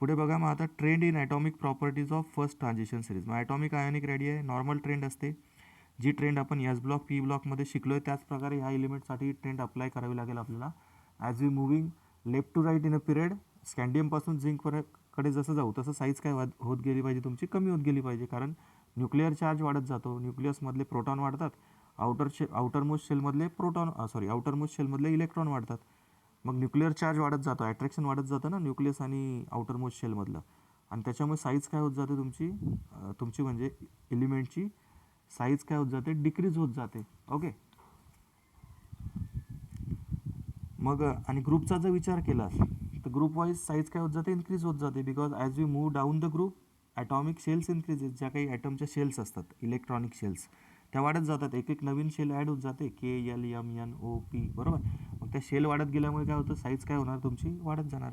पुढे बघा मग आता, trend in atomic properties of first transition series. मग atomic ionic radii normal trend असते. जी ट्रेंड आपण एस ब्लॉक पी ब्लॉकमध्ये शिकलो आहे त्याच प्रकारे ह्या एलिमेंटसाठी ट्रेंड अप्लाय करावी लागेल आपल्याला. As we moving left to right in a period, स्कॅन्डियमपासून झिंककडे जसं जाऊ तसं साईज काय होत गेली पाहिजे तुमची, कमी होत गेली पाहिजे. कारण न्यूक्लिअर चार्ज वाढत जातो. न्यूक्लियसमधले प्रोटॉन वाढतात, आउटरमोस्ट शेलमधले इलेक्ट्रॉन वाढतात. मग न्यूक्लिअर चार्ज वाढत जातो, अट्रॅक्शन वाढत जातं ना न्यूक्लियस आणि आउटरमोस्ट शेलमधलं, आणि त्याच्यामुळे साईज काय होत जाते तुमची म्हणजे एलिमेंटची साईज काय होत जाते, डिक्रीज होत जाते. ओके. मग आणि ग्रुपचा जर विचार केला तर ग्रुप वाईज साईज काय होत जाते, इन्क्रीज होत जाते. Because as we move down the group atomic shells increases. ज्या काही ॲटमच्या शेल्स असतात, इलेक्ट्रॉनिक शेल्स, त्या वाढत जातात. एक एक नवीन शेल ॲड होत जाते, KLMNOP, बरोबर. मग त्या शेल वाढत गेल्यामुळे काय होतं, साईज काय होणार तुमची, वाढत जाणार.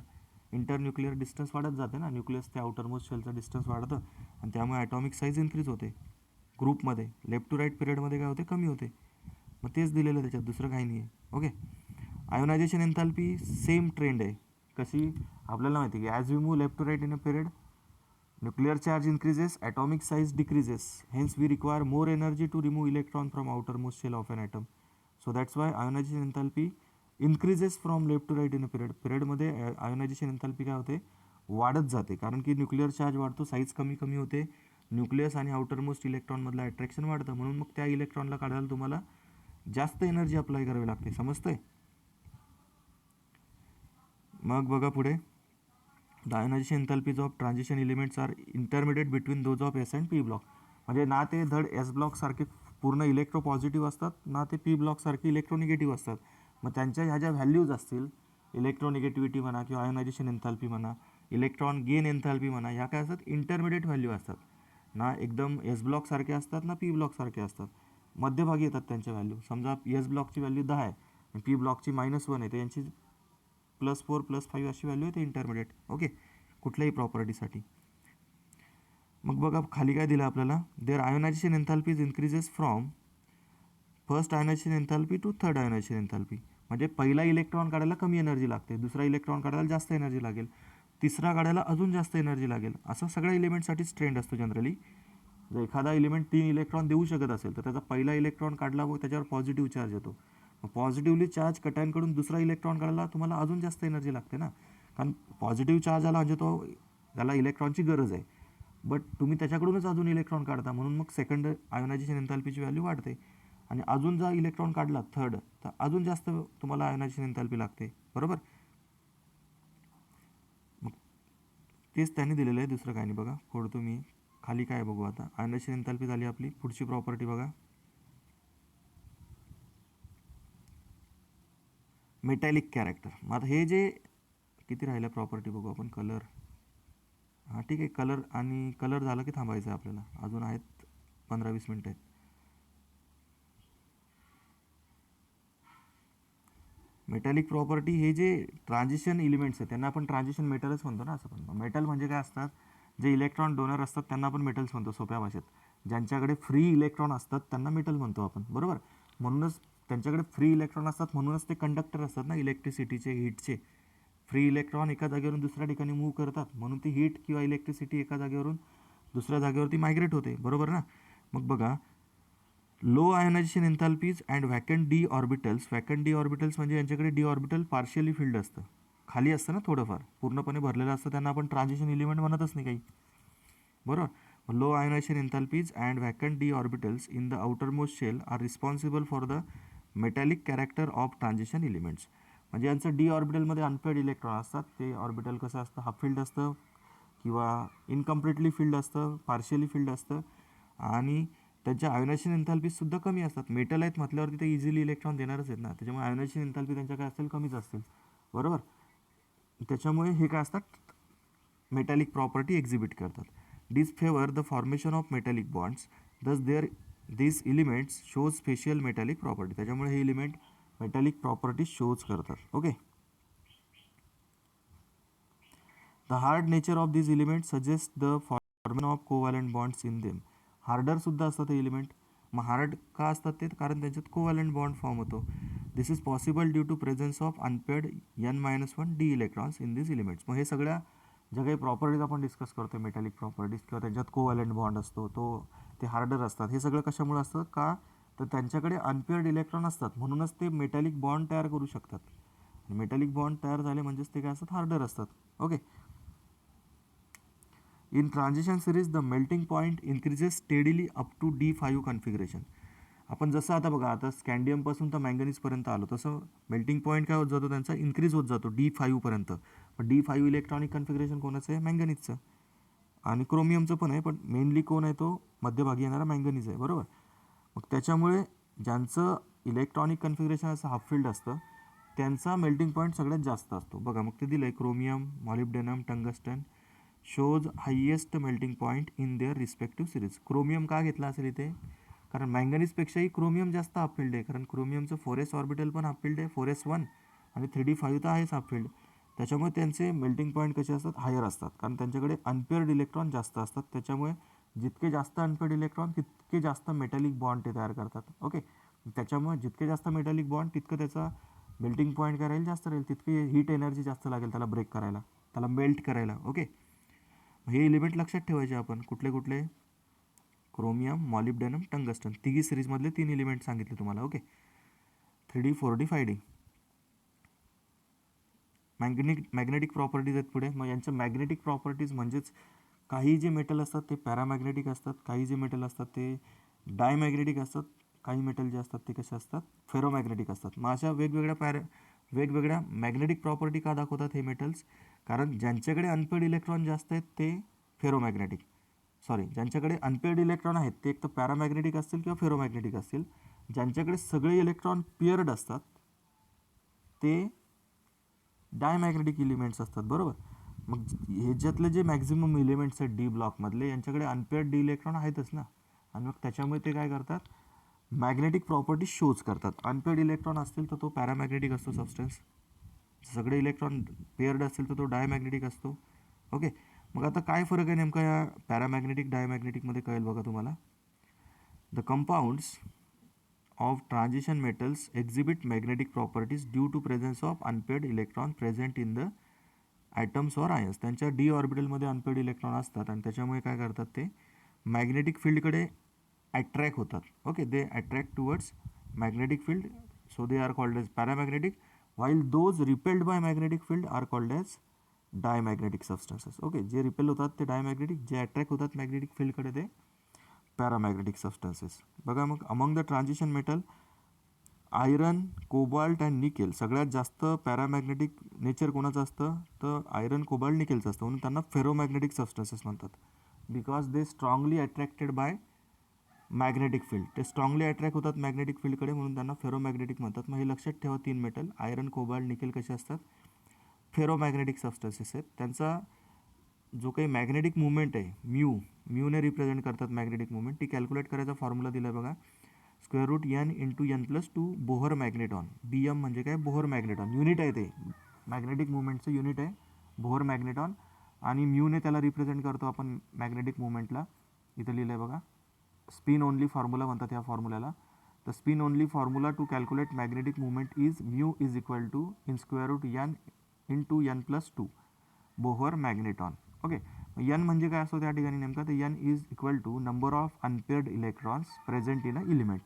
इंटरन्यूक्लिअर डिस्टन्स वाढत जाते ना, न्यूक्लियस ते आउटरमोस्ट शेलचं डिस्टन्स वाढतं आणि त्यामुळे ॲटॉमिक साईज इन्क्रीज होते. ग्रुपमध्ये लेफ्ट टू राईट पिरियडमध्ये काय होते, कमी होते. मग तेच दिलेलं त्याच्यात, दुसरं काही नाही आहे. Okay. Ionization enthalpy same trend आहे. कशी? आपल्याला माहिती आहे की as we move left to right in a period, nuclear charge increases, atomic size decreases, hence we require more energy to remove electron from outermost shell of an atom. So that's why ionization enthalpy increases from left to right in a period. पिरियडमध्ये ionization enthalpy काय होते, वाढत जाते. कारण की nuclear charge वाढतो, size कमी कमी होते, न्यूक्लियस आणि आउटरमोस्ट इलेक्ट्रॉनमधलं अट्रॅक्शन वाढतं, म्हणून मग त्या इलेक्ट्रॉनला काढायला तुम्हाला जास्त एनर्जी अप्लाय करावी लागते. समजतंय? मग बघा पुढे, the ionization enthalpies of transition elements are intermediate between those of S and P block. म्हणजे ना ते धड एस ब्लॉकसारखे पूर्ण इलेक्ट्रो पॉझिटिव्ह असतात, ना ते पी ब्लॉकसारखे इलेक्ट्रोनिगेटिव्ह असतात. मग त्यांच्या ह्या ज्या व्हॅल्यूज असतील, इलेक्ट्रोनिगेटिव्हिटी म्हणा किंवा आयोनायझेशन एन्थॅल्पी म्हणा, इलेक्ट्रॉन गेन एन्थॅल्पी म्हणा, ह्या काय असतात, इंटरमिडिएट व्हॅल्यू असतात. ना एकदम एस ब्लॉकसारखे असतात, ना पी ब्लॉकसारखे असतात. मध्यभागी येतात त्यांच्या व्हॅल्यू. समजा एस ब्लॉकची व्हॅल्यू 10 आहे आणि पी ब्लॉकची -1 आहे, तर यांची +4 +5 अशी व्हॅल्यू आहे, ते इंटरमिडिएट. ओके. कुठल्याही प्रॉपर्टीसाठी. मग बघा खाली काय दिलं आपल्याला, their ionization enthalpies increases from first ionization enthalpy to third ionization enthalpy. म्हणजे पहिला इलेक्ट्रॉन काढायला कमी एनर्जी लागते, दुसरा इलेक्ट्रॉन काढायला जास्त एनर्जी लागेल, तिसरा काढायला अजून जास्त एनर्जी लागेल. असं सगळ्या एलिमेंटसाठीच ट्रेंड असतो जनरली. जर एखादा एलिमेंट 3 इलेक्ट्रॉन देऊ शकत असेल तर त्याचा पहिला इलेक्ट्रॉन काढला मग त्याच्यावर पॉझिटिव्ह चार्ज येतो. मग पॉझिटिव्हली चार्ज कटायनकडून दुसरा इलेक्ट्रॉन काढायला तुम्हाला अजून जास्त एनर्जी लागते ना, कारण पॉझिटिव्ह चार्ज आला म्हणजे त्याला इलेक्ट्रॉनची गरज आहे, बट तुम्ही त्याच्याकडूनच अजून इलेक्ट्रॉन काढता, म्हणून मग सेकंड आयोनायझेशन एन्थॅल्पीची व्हॅल्यू वाढते. आणि अजून जर इलेक्ट्रॉन काढला थर्ड, तर अजून जास्त तुम्हाला आयोनायझेशन एन्थॅल्पी लागते, बरोबर. मग तेच त्यांनी दिलेलं आहे, दुसरं काही नाही. बघा पुढं तुम्ही खाली काय बघू आता, आयोनायझेशन एन्थॅल्पी झाली आपली. पुढची प्रॉपर्टी बघा, मेटॅलिक कॅरेक्टर. मग आता हे जे किती राहिल्या प्रॉपर्टी बघू आपण. कलर, हां ठीक आहे, कलर आणि कलर झालं की थांबायचं आहे आपल्याला, अजून आहेत 15-20 मिनटं आहेत. मेटॅलिक प्रॉपर्टी, हे जे ट्रान्झिशन एलिमेंट्स आहेत त्यांना आपण ट्रान्झिशन मेटलच म्हणतो ना. असं पण मेटल म्हणजे काय असतात, जे इलेक्ट्रॉन डोनर असतात त्यांना आपण मेटल्स म्हणतो सोप्या भाषेत. ज्यांच्याकडे फ्री इलेक्ट्रॉन असतात त्यांना मेटल म्हणतो आपण, बरोबर. म्हणूनच त्यांच्याकडे फ्री इलेक्ट्रॉन असतात, म्हणूनच ते कंडक्टर असतात ना इलेक्ट्रिसिटीचे, हीटचे. फ्री इलेक्ट्रॉन एका जागेवरून दुसऱ्या ठिकाणी मूव्ह करतात, म्हणून ती हीट किंवा इलेक्ट्रिसिटी एका जागेवरून दुसऱ्या जागेवरती मायग्रेट होते, बरोबर ना. मग बघा, low ionization enthalpies and vacant D orbitals. Vacant D orbitals म्हणजे यांच्याकडे डी ऑर्बिटल पार्शियली फिल्ड असतं, खाली असतं ना थोडंफार, पूर्णपणे भरलेलं असतं, त्यांना आपण ट्रान्झिशन एलिमेंट म्हणतच नाही काही, बरोबर. low ionization enthalpies and vacant d orbitals in the outermost shell are responsible for the metallic character of transition elements. म्हणजे यांचं डी ऑर्बिटलमध्ये अनपेड इलेक्ट्रॉन असतात, ते ऑर्बिटल कसं असतं, हाफ फिल्ड असतं किंवा इनकम्प्लिटली फिल्ड असतं, पार्शियली फिल्ड असतं आणि त्यांच्या आयोनायझेशन एन्थॅल्पीसुद्धा कमी असतात. मेटल आहेत म्हटल्यावरती ते इझिली इलेक्ट्रॉन देणारच आहेत ना, त्याच्यामुळे आयोनायझेशन एन्थॅल्पी त्यांच्या काय असतील, कमीच असतील, बरोबर. त्याच्यामुळे हे काय असतात, मेटॅलिक प्रॉपर्टी एक्झिबिट करतात. These favor the formation of metallic bonds. Thus, these elements shows special metallic property. त्याच्यामुळे हे एलिमेंट मेटॅलिक प्रॉपर्टी शोज करतात. Okay. The hard nature of these elements suggests the formation of covalent bonds in them. Harder सुद्धा असतात हे element. मग hard का असतात ते, कारण त्यांच्यात कोव्हॅलंट बॉन्ड फॉर्म होतो. This is possible due to presence of unpaired n-1 D electrons in this elements. मग हे सगळ्या ज्या काही प्रॉपर्टीज आपण डिस्कस करतो मेटॅलिक प्रॉपर्टीज किंवा त्यांच्यात कोव्हॅलंट बॉन्ड असतो, ते हार्डर असतात. हे सगळं कशामुळे असतं का, तर त्यांच्याकडे अनपेअर्ड इलेक्ट्रॉन असतात, म्हणूनच ते मेटॅलिक बॉन्ड तयार करू शकतात. मेटॅलिक बॉन्ड तयार झाले म्हणजेच ते काय असतात, हार्डर असतात. Okay. In transition series the melting point increases steadily up to D5 configuration. आपण जसं आता बघा, आता स्कॅन्डियमपासून तर मँगनीजपर्यंत आलो, तसं मेल्टिंग पॉईंट काय होत जातो, त्यांचा इन्क्रीज होत जातो D5 पर्यंत. पण D5 इलेक्ट्रॉनिक कन्फिगरेशन कोणाचं आहे, मँगनीजचं. आणि क्रोमियमचं पण आहे, पण मेनली कोण आहे, तो मध्यभागी येणारा मँगनीज आहे, बरोबर. मग त्याच्यामुळे ज्यांचं इलेक्ट्रॉनिक कन्फिगरेशन असं हाफ फील्ड असतं, त्यांचा मेल्टिंग पॉईंट सगळ्यात जास्त असतो. बघा मग ते दिलं आहे, chromium, molybdenum, tungsten shows highest melting point in their respective series. Chromium का घेतला असेल इथे, कारण मँगनीजपेक्षाही क्रोमियम जास्त हाफ फील्ड आहे, कारण क्रोमियमचं 4s ऑर्बिटल पण हाफ फील्ड आहे, 4s1 आणि 3d5 तर आहेच हाफ फील्ड. त्याच्यामुळे त्यांचे मेल्टिंग पॉईंट कसे असतात, हायर असतात, कारण त्यांच्याकडे अनपेअर्ड इलेक्ट्रॉन जास्त असतात. त्याच्यामुळे जितके जास्त अनपेअर्ड इलेक्ट्रॉन तितके जास्त मेटॅलिक बॉन्ड ते तयार करतात. ओके. त्याच्यामुळे जितके जास्त मेटॅलिक बॉन्ड तितकं त्याचा मेल्टिंग पॉईंट काय राहील, जास्त राहील, तितकी हीट एनर्जी जास्त लागेल त्याला ब्रेक करायला, त्याला मेल्ट करायला. ओके. हे एलिमेंट लक्षात ठेवायचे आपण, कुठले कुठले, क्रोमियम, मॉलिब्डेनम, टंगस्टन, तिघी सिरीजमधले 3 एलिमेंट सांगितले तुम्हाला. Okay. 3D 4D 5D. Magnetic properties आहेत पुढे. मग यांच्या मॅग्नेटिक प्रॉपर्टीज म्हणजेच काही जे मेटल असतात ते पॅरामॅग्नेटिक असतात, काही जे मेटल असतात ते डायमॅग्नेटिक असतात, काही मेटल जे असतात ते कसे असतात, फेरोमॅग्नेटिक असतात. मग अशा वेगवेगळ्या मॅग्नेटिक प्रॉपर्टी का दाखवतात हे मेटल्स, कारण ज्यांच्याकडे अनपेड इलेक्ट्रॉन जास्त आहेत ते फेरोमॅग्नेटिक, ज्यांच्याकडे अनपेड इलेक्ट्रॉन आहेत ते एक तर पॅरामॅग्नेटिक असतील किंवा फेरोमॅग्नेटिक असतील. ज्यांच्याकडे सगळे इलेक्ट्रॉन पेअर्ड असतात ते डायमॅग्नेटिक इलिमेंट्स असतात, बरोबर. मग ह्याच्यातले जे मॅक्झिमम इलिमेंट्स आहेत डी ब्लॉकमधले, यांच्याकडे अनपेअर्ड डी इलेक्ट्रॉन आहेतच ना, आणि मग त्याच्यामुळे ते काय करतात, मॅग्नेटिक प्रॉपर्टी शोज करतात. अनपेअर्ड इलेक्ट्रॉन असतील तर तो पॅरामॅग्नेटिक असतो सबस्टन्स, सगळे इलेक्ट्रॉन पेअर्ड असतील तर तो डायमॅग्नेटिक असतो. ओके. मग आता काय फरक आहे नेमका या पॅरामॅग्नेटिक डायमॅग्नेटिकमध्ये कळेल बघा तुम्हाला. The compounds of transition metals exhibit magnetic properties due to presence of unpaired electron present in the atoms or ions. त्यांच्या डी ऑर्बिटलमध्ये अनपेड इलेक्ट्रॉन असतात आणि त्याच्यामुळे काय करतात, ते मॅग्नेटिक फील्डकडे अट्रॅक्ट होतात. Okay. They attract towards magnetic field, so they are called as paramagnetic, while those repelled by magnetic field are called as diamagnetic substances. Okay. जे रिपेल होतात ते डायमॅग्नेटिक, जे अट्रॅक्ट होतात मॅग्नेटिक फील्डकडे ते पॅरामॅग्नेटिक सबस्टन्सेस. बघा मग among the transition metal, iron, cobalt and nickel, सगळ्यात जास्त पॅरामॅग्नेटिक नेचर कोणाचं असतं, तर आयरन, कोबाल्ट, निकेलचं असतं, म्हणून त्यांना फेरोमॅग्नेटिक सबस्टन्सेस म्हणतात. Because they strongly attracted by magnetic field, ते स्ट्रॉंगली अट्रॅक्ट होतात मॅग्नेटिक फील्डकडे, म्हणून त्यांना फेरोमॅग्नेटिक म्हणतात. मग हे लक्षात ठेवा, 3 मेटल आयरन, कोबाल्ट, निकेल कसे असतात, फेरोमॅग्नेटिक सबस्टन्सेस आहेत. त्यांचा जो काही मॅग्नेटिक मुवमेंट आहे, म्यूने रिप्रेझेंट करतात मॅग्नेटिक मुवमेंट, ती कॅल्क्युलेट करायचा फॉर्म्युला दिला आहे बघा, √n × n+2 बोहर मॅग्नेटॉन. BM म्हणजे काय, बोहर मॅग्नेटॉन, युनिट आहे ते मॅग्नेटिक मुवमेंटचं युनिट आहे बोहर मॅग्नेटॉन, आणि म्यूने त्याला रिप्रेझेंट करतो आपण मॅग्नेटिक मुवमेंटला. इथं लिहिलं आहे बघा, स्पिन ओनली फॉर्म्युला म्हणतात या फॉर्म्युल्याला. तर spin only formula to calculate magnetic movement is mu is equal to in √n × n+2 Bohr magneton. Okay. n म्हणजे काय असतो त्या ठिकाणी नेमका, तर n is equal to number of unpaired electrons present in a element.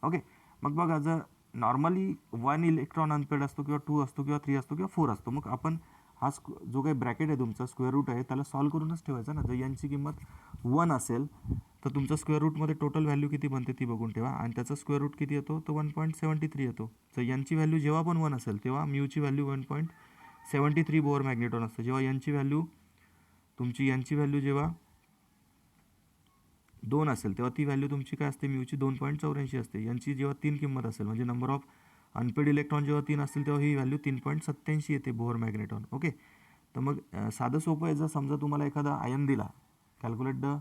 Okay. मग बघा, जर नॉर्मली 1 इलेक्ट्रॉन अनपेअर्ड असतो किंवा 2 असतो किंवा 3 असतो किंवा 4 असतो, मग आपण हा जो काही ब्रॅकेट आहे तुमचा स्क्वेअर रूट आहे त्याला सॉल्व करूनच ठेवायचा ना. जर यांची किंमत 1 असेल तर तुमचा स्क्वेअर रूटमध्ये टोटल व्हॅल्यू किती बनते ती बघून ठेवा, आणि त्याचा स्क्वेअर रूट किती येतो तो 1.73 येतो. तर यांची व्हॅल्यू जेव्हा पण 1 असेल तेव्हा म्यूची व्हॅल्यू 1.73 बोअर मॅग्नेटॉन असतं. जेव्हा यांची व्हॅल्यू तुमची यांची व्हॅल्यू जेव्हा 2 असेल तेव्हा ती व्हॅल्यू तुमची काय असते, म्यूची 2.84 असते. यांची जेव्हा 3 किंमत असेल म्हणजे नंबर ऑफ अनपेड इलेक्ट्रॉन जेव्हा 3 असतील तेव्हा ही व्हॅल्यू 3.87 येते बोअर मॅग्नेटॉन. ओके, तर मग साधं सोपं आहे. जर समजा तुम्हाला एखादा आयन दिला, calculate the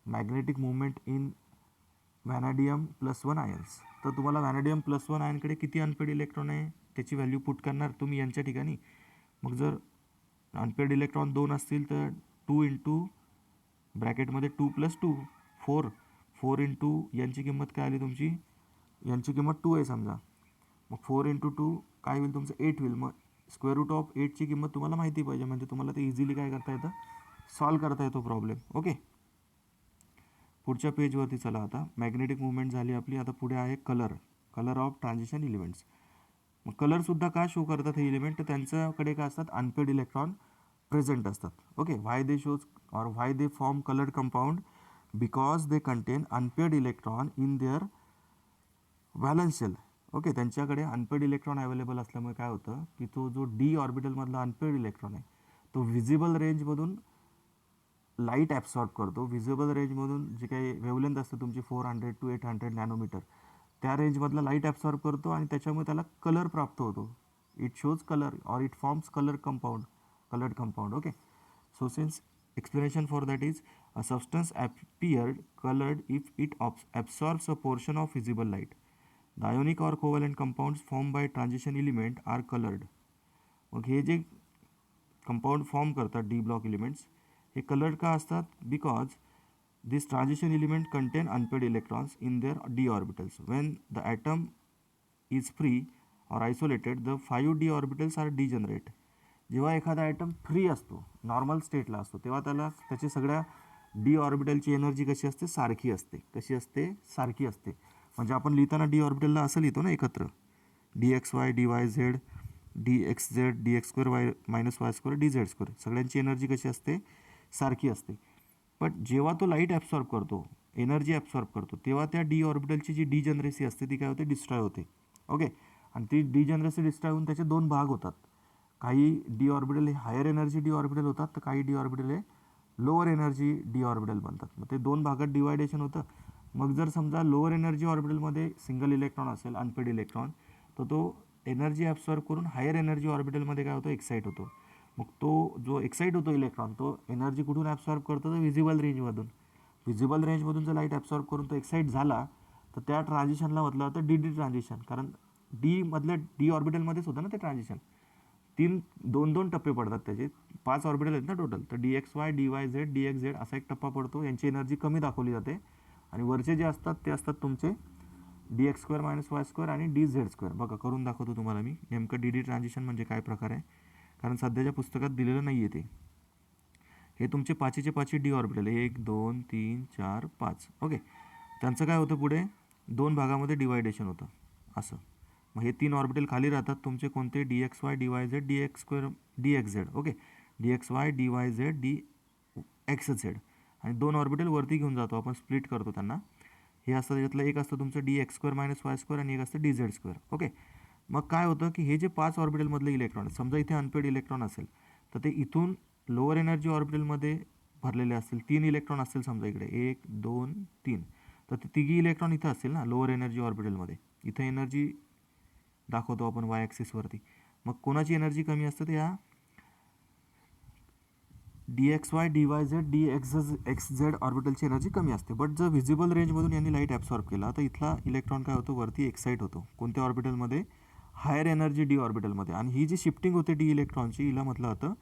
magnetic movement in vanadium +1 ions, तर तुम्हाला व्हॅनाडियम +1 आयनकडे किती अनपेड इलेक्ट्रॉन आहे त्याची व्हॅल्यू पुट करणार तुम्ही यांच्या ठिकाणी. मग जर अनपेड इलेक्ट्रॉन 2 असतील तर 2 इंटू ब्रॅकेटमध्ये 2 + 2 4 इंटू यांची किंमत काय आली तुमची, यांची किंमत 2 आहे समजा, मग 4 इंटू 2 काय होईल तुमचं 8 होईल. मग स्क्वेअर रूट ऑफ 8ची किंमत तुम्हाला माहिती पाहिजे, म्हणजे तुम्हाला ते इझिली काय करता येतं, सॉल्व करता येतो प्रॉब्लेम. ओके, पुढच्या पेजवरती चला. आता मॅग्नेटिक मुवमेंट झाली आपली. आता पुढे आहे कलर ऑफ ट्रान्झिशन एलिमेंट्स. मग कलरसुद्धा का शो करतात हे एलिमेंट, तर त्यांच्याकडे काय असतात, अनपेड इलेक्ट्रॉन प्रेझेंट असतात. Okay, why they shows or why they form coloured compound, because they contain unpaired electron in their valence shell. Okay, त्यांच्याकडे अनपेड इलेक्ट्रॉन अवेलेबल असल्यामुळे काय होतं की तो जो डी ऑर्बिटलमधला अनपेड इलेक्ट्रॉन आहे तो व्हिजिबल रेंजमधून लाईट ॲब्सॉर्ब करतो. व्हिजिबल रेंजमधून जे काही वेवलेंथ असते तुमची 400 to 800 नॅनोमीटर, त्या रेंजमधला लाईट ॲब्सॉर्ब करतो आणि त्याच्यामुळे त्याला कलर प्राप्त होतो. इट शोज कलर और it forms coloured compound. Okay, so since explanation for that is a substance appeared colored if it absorbs a portion of visible light. The ionic or covalent compounds formed by transition element are colored. मग हे जे compound form करतात D block elements हे coloured का असतात, because this transition element contain unpaired electrons in their D orbitals. When the atom is free or isolated the 5 D orbitals are degenerate. जेव्हा एखादा atom free असतो, normal स्टेटला असतो, तेव्हा त्याला त्याची सगळ्या डी ऑर्बिटलची एनर्जी कशी असते, सारखी असते. कशी असते, सारखी असते. म्हणजे आपण लिहिताना डी ऑर्बिटलला असं लिहितो ना एकत्र, DXY DYZ DXZ DX² -Y² DZ², सगळ्यांची एनर्जी कशी असते, सारखी असते. पण जेव्हा तो लाईट ॲब्सॉर्ब करतो, एनर्जी ॲब्सॉर्ब करतो, तेव्हा त्या डी ऑर्बिटलची जी डिजनरेसी असते ती काय होते, डिस्ट्रॉय होते. ओके, आणि ती डिजनरेसी डिस्ट्रॉय होऊन त्याचे 2 भाग होतात. काही डी ऑर्बिटल हे हायर एनर्जी डी ऑर्बिटल होतात, तर काही डी ऑर्बिटल हे लोअर एनर्जी डी ऑर्बिटल बनतात. मग ते 2 भागात डिवायडेशन होतं. मग जर समजा लोअर एनर्जी ऑर्बिटलमध्ये सिंगल इलेक्ट्रॉन असेल, अनपेड इलेक्ट्रॉन, तर तो एनर्जी ॲब्सॉर्ब करून हायर एनर्जी ऑर्बिटलमध्ये काय होतो, एक्साईट होतो. मग तो जो एक्साईट होतो इलेक्ट्रॉन, तो एनर्जी कुठून ॲब्सॉर्ब करतो, तर व्हिजिबल रेंजमधून. व्हिजिबल रेंजमधून जर लाईट ॲब्सॉर्ब करून तो एक्साईट झाला तर त्या ट्रान्झिशनला म्हटलं होतं डी ट्रान्झिशन, कारण डी मधल्या डी ऑर्बिटलमध्येच होतं ना ते ट्रान्झिशन. 2 टप्पे पडतात त्याचे, 5 ऑर्बिटल आहेत ना टोटल, तर DXY DYZ DXZ असा एक टप्पा पडतो. यांची एनर्जी कमी दाखवली जाते आणि वरचे जे असतात ते असतात तुमचे DX² -Y² आणि DZ². बघा करून दाखवतो तुम्हाला मी नेमकं डी ट्रान्झिशन म्हणजे काय प्रकार आहे, कारण सध्याच्या पुस्तकात दिलेलं नाही आहे ते. हे तुमचे 5चे 5 डी ऑर्बिटल, 1 2 3 4 5. ओके, त्यांचं काय होतं, पुढे 2 भागामध्ये डिवायडेशन होतं असं. मग हे 3 ऑर्बिटल खाली राहतात तुमचे कोणते, DXY DYZ DX² DXZ. Okay, DXY DYZ DXZ, आणि 2 ऑर्बिटल वरती घेऊन जातो आपण, स्प्लिट करतो त्यांना. हे असतं, त्याच्यातलं एक असतं तुमचं DX² -Y² आणि एक असतं DZ². ओके, मग काय होतं की हे जे 5 ऑर्बिटलमधले इलेक्ट्रॉन, समजा इथे अनपेड इलेक्ट्रॉन असेल तर ते इथून लोअर एनर्जी ऑर्बिटलमध्ये भरलेले असतील. 3 इलेक्ट्रॉन असतील समजा इकडे, 1 2 3, तर ते तिघी इलेक्ट्रॉन इथं असतील ना लोअर एनर्जी ऑर्बिटलमध्ये. इथं एनर्जी दाखवतो आपण वाय ॲक्सिसवरती. मग कोणाची एनर्जी कमी असते, तर या DXY DYZ DXZ ऑर्बिटलची एनर्जी कमी असते. बट जर व्हिजिबल रेंजमधून यांनी लाईट ॲब्सॉर्ब केला तर इथला इलेक्ट्रॉन काय होतो, वरती एक्साईट होतो. कोणत्या ऑर्बिटलमध्ये, हायर एनर्जी डी ऑर्बिटलमध्ये. आणि ही जी शिफ्टिंग होते डी इलेक्ट्रॉनची, हिला म्हटलं होतं